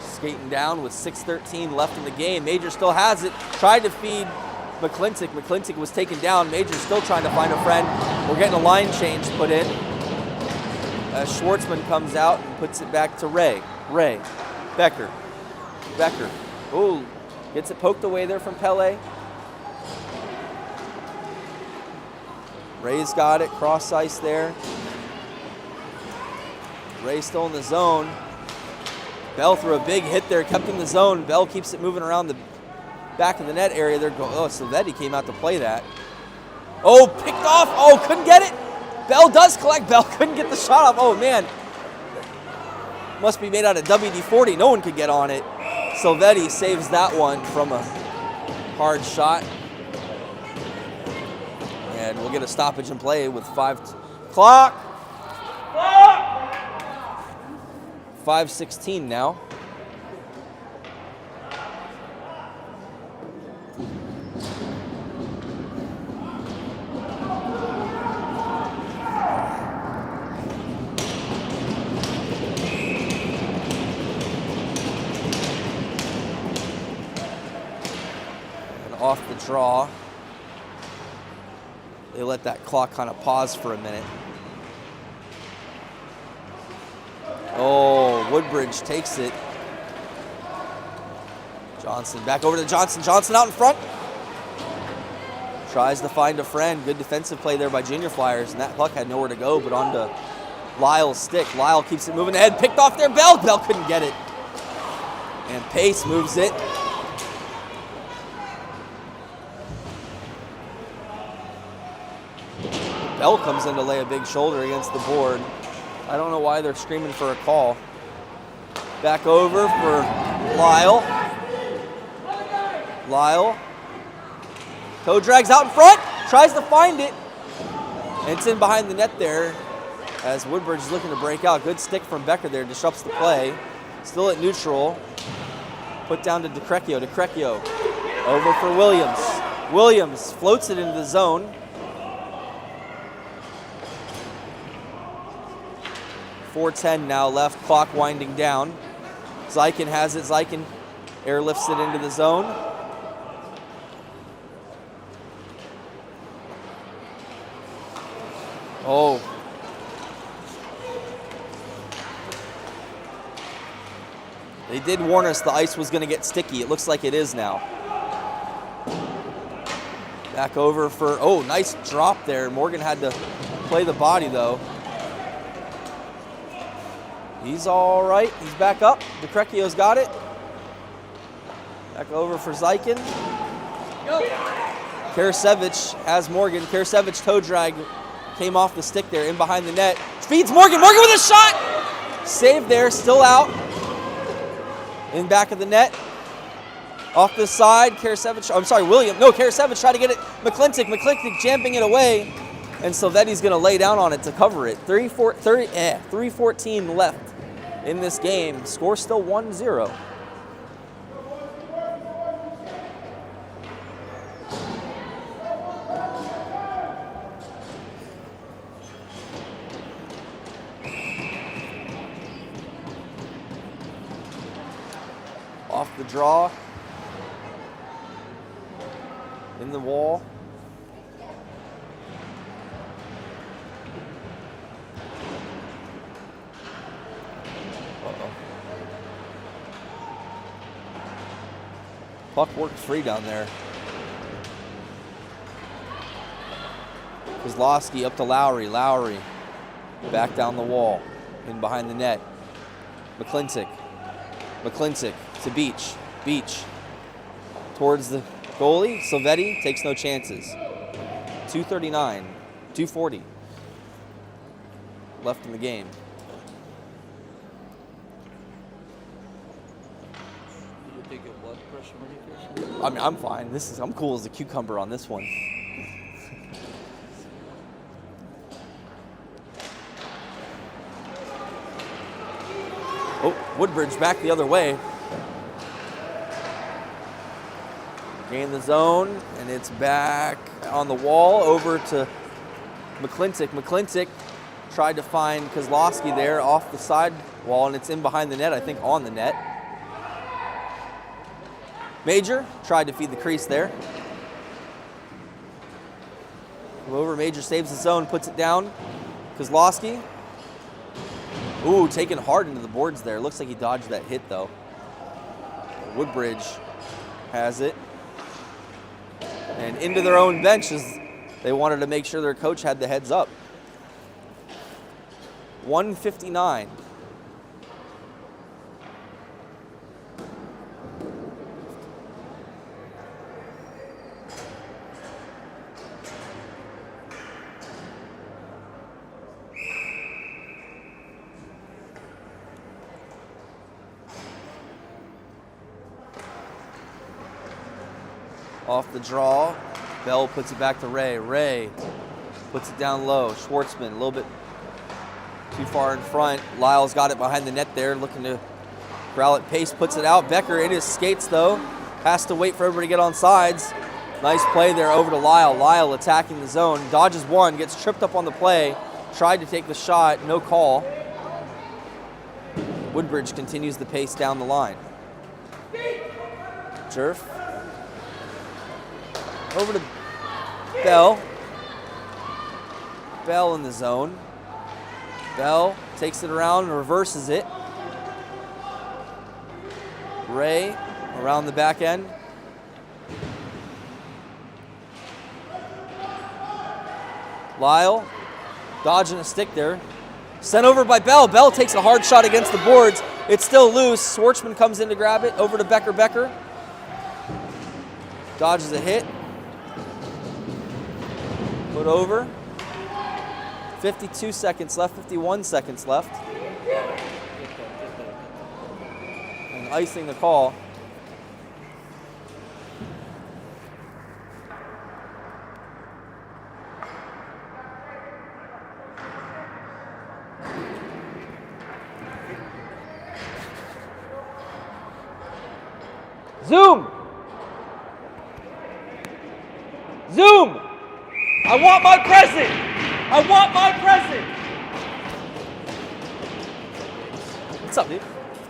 skating down with 6:13 left in the game. Major still has it. Tried to feed McClintock. McClintock was taken down. Major still trying to find a friend. We're getting a line change put in. As Schwartzman comes out and puts it back to Ray. Ray. Becker. Becker. Ooh. Gets it poked away there from Pele. Ray's got it, cross ice there. Ray still in the zone. Bell threw a big hit there, kept in the zone. Bell keeps it moving around the back of the net area. There go. Oh, Silvetti came out to play that. Oh, picked off. Oh, couldn't get it. Bell does collect. Bell couldn't get the shot off. Oh, man. Must be made out of WD-40. No one could get on it. Silvetti saves that one from a hard shot. And we'll get a stoppage in play with 5:16 now. Off the draw. They let that clock kind of pause for a minute. Oh, Woodbridge takes it. Johnson back over to Johnson. Johnson out in front. Tries to find a friend. Good defensive play there by Junior Flyers, and that puck had nowhere to go but onto Lyle's stick. Lyle keeps it moving ahead. Picked off there. Bell. Bell couldn't get it. And Pace moves it. Bell comes in to lay a big shoulder against the board. I don't know why they're screaming for a call. Back over for Lyle. Lyle. Toe drags out in front. Tries to find it. And it's in behind the net there as Woodbridge is looking to break out. Good stick from Becker there. Disrupts the play. Still at neutral. Put down to DeCrecchio. DeCrecchio over for Williams. Williams floats it into the zone. 4:10 now left, clock winding down. Zykin has it. Zykin airlifts it into the zone. They did warn us the ice was going to get sticky. It looks like it is now. Back over for, oh, nice drop there. Morgan had to play the body, though. He's all right. He's back up. DeCrecchio's got it. Back over for Zykin. Karasevich has Morgan. Karasevich toe drag came off the stick there, in behind the net. Feeds Morgan. Morgan with a shot! Saved there, still out. In back of the net. Off the side, Karasevich, I'm sorry, William. No, Karasevich tried to get it. McClintock jamping it away. And Silvetti's going to lay down on it to cover it. 3:14 left in this game. Score still 1-0. Off the draw. In the wall. Uh-oh. Puck worked free down there. Kozlowski up to Lowry. Lowry back down the wall. In behind the net. McClintock to Beach. Beach towards the goalie. Silvetti takes no chances. 2:40 left in the game. You take your blood pressure medication? I mean, I'm fine. I'm cool as a cucumber on this one. Oh, Woodbridge back the other way. Gain the zone, and it's back on the wall over to McClintock. McClintock tried to find Kozlowski there off the side wall, and it's in behind the net, I think on the net. Major tried to feed the crease there. Over, Major saves his zone, puts it down. Kozlowski. Ooh, taken hard into the boards there. Looks like he dodged that hit, though. Woodbridge has it. And into their own benches. They wanted to make sure their coach had the heads up. 1:59. Off the draw, Bell puts it back to Ray. Ray puts it down low. Schwartzman a little bit too far in front. Lyle's got it behind the net there, looking to corral it. Pace puts it out. Becker in his skates though. Has to wait for everybody to get on sides. Nice play there over to Lyle. Lyle attacking the zone. Dodges one, gets tripped up on the play. Tried to take the shot, no call. Woodbridge continues the pace down the line. Jerf. Over to Bell. Bell in the zone. Bell takes it around and reverses it. Ray around the back end. Lyle dodging a stick there. Sent over by Bell. Bell takes a hard shot against the boards. It's still loose. Schwartzman comes in to grab it. Over to Becker. Becker dodges a hit. Put over. 52 seconds left, 51 seconds left. And icing the call. Zoom! Zoom! I want my present! I want my present! What's up, dude?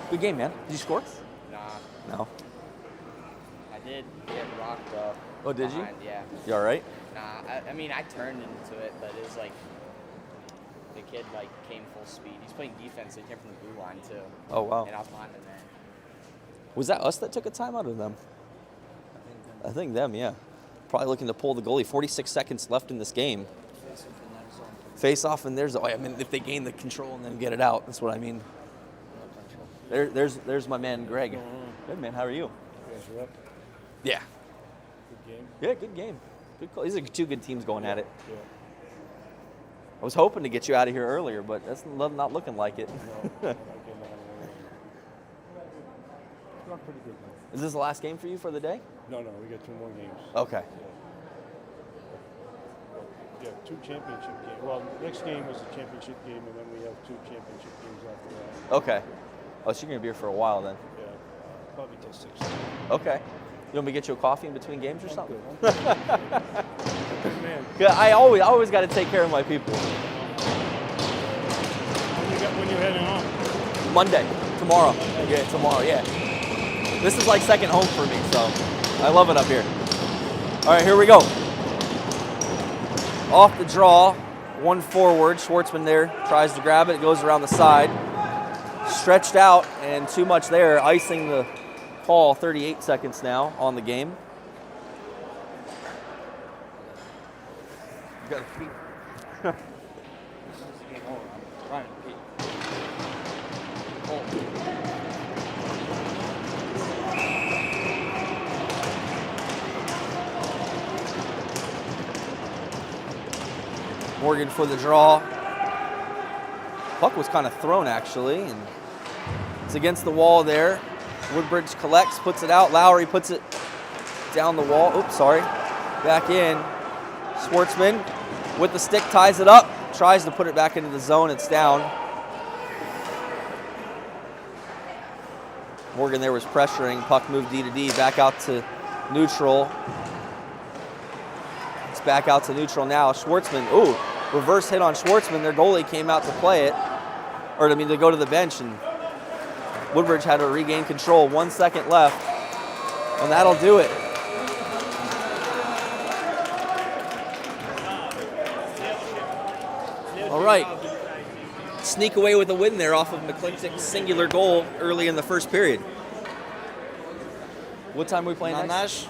Good game, man. Did you score? Nah, No. I did get rocked up. Oh, did you? behind, Yeah. You all right? Nah, I mean, I turned into it, but it was like the kid like came full speed. He's playing defense. He came from the blue line too. Oh, wow. And I was behind the net. Was that us that took a timeout or them? I think them, yeah. Probably looking to pull the goalie. 46 seconds left in this game. Face off in their zone. I mean, if they gain the control and then get it out, that's what I mean. There's my man Greg. Good man. How are you? Yeah. Good game. Yeah, good game. Good call. These are two good teams going at it. Yeah. I was hoping to get you out of here earlier, but that's not looking like it. No, not pretty good now. Is this the last game for you for the day? No, we got 2 more games. Okay. Yeah, 2 championship games. Well, next game was a championship game, and then we have 2 championship games after that. Okay. Oh, so you're going to be here for a while then. Yeah, probably till 6. Okay. You want me to get you a coffee in between games or something? Good man. Yeah, I always got to take care of my people. When you heading on? Monday, tomorrow. Yeah, tomorrow, yeah. This is like second home for me, so I love it up here. All right, here we go. Off the draw, 1 forward. Schwartzman there tries to grab it. It goes around the side. Stretched out and too much there, icing the call. 38 seconds now on the game. You got to keep. Morgan for the draw. Puck was kind of thrown actually, and it's against the wall there. Woodbridge collects, puts it out. Lowry puts it down the wall. Oops, sorry. Back in. Schwartzman with the stick ties it up. Tries to put it back into the zone. It's down. Morgan there was pressuring. Puck moved D to D. Back out to neutral. It's back out to neutral now. Schwartzman, ooh, reverse hit on Schwartzman. Their goalie came out to play it. Or, I mean, to go to the bench, and Woodbridge had to regain control. 1 second left, and that'll do it. All right. Sneak away with a win there off of McClintock's singular goal early in the first period. What time are we playing next?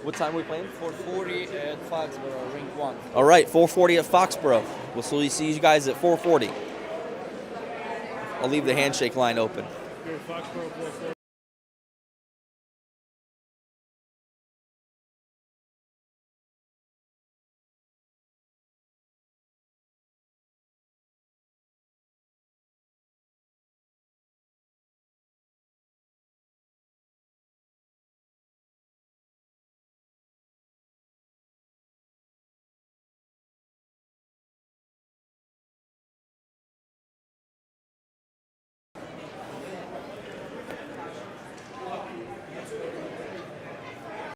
What time are we playing? 4:40 at Foxborough, Rink 1. All right, 4:40 at Foxborough. We'll see you guys at 4:40. I'll leave the handshake line open. Foxborough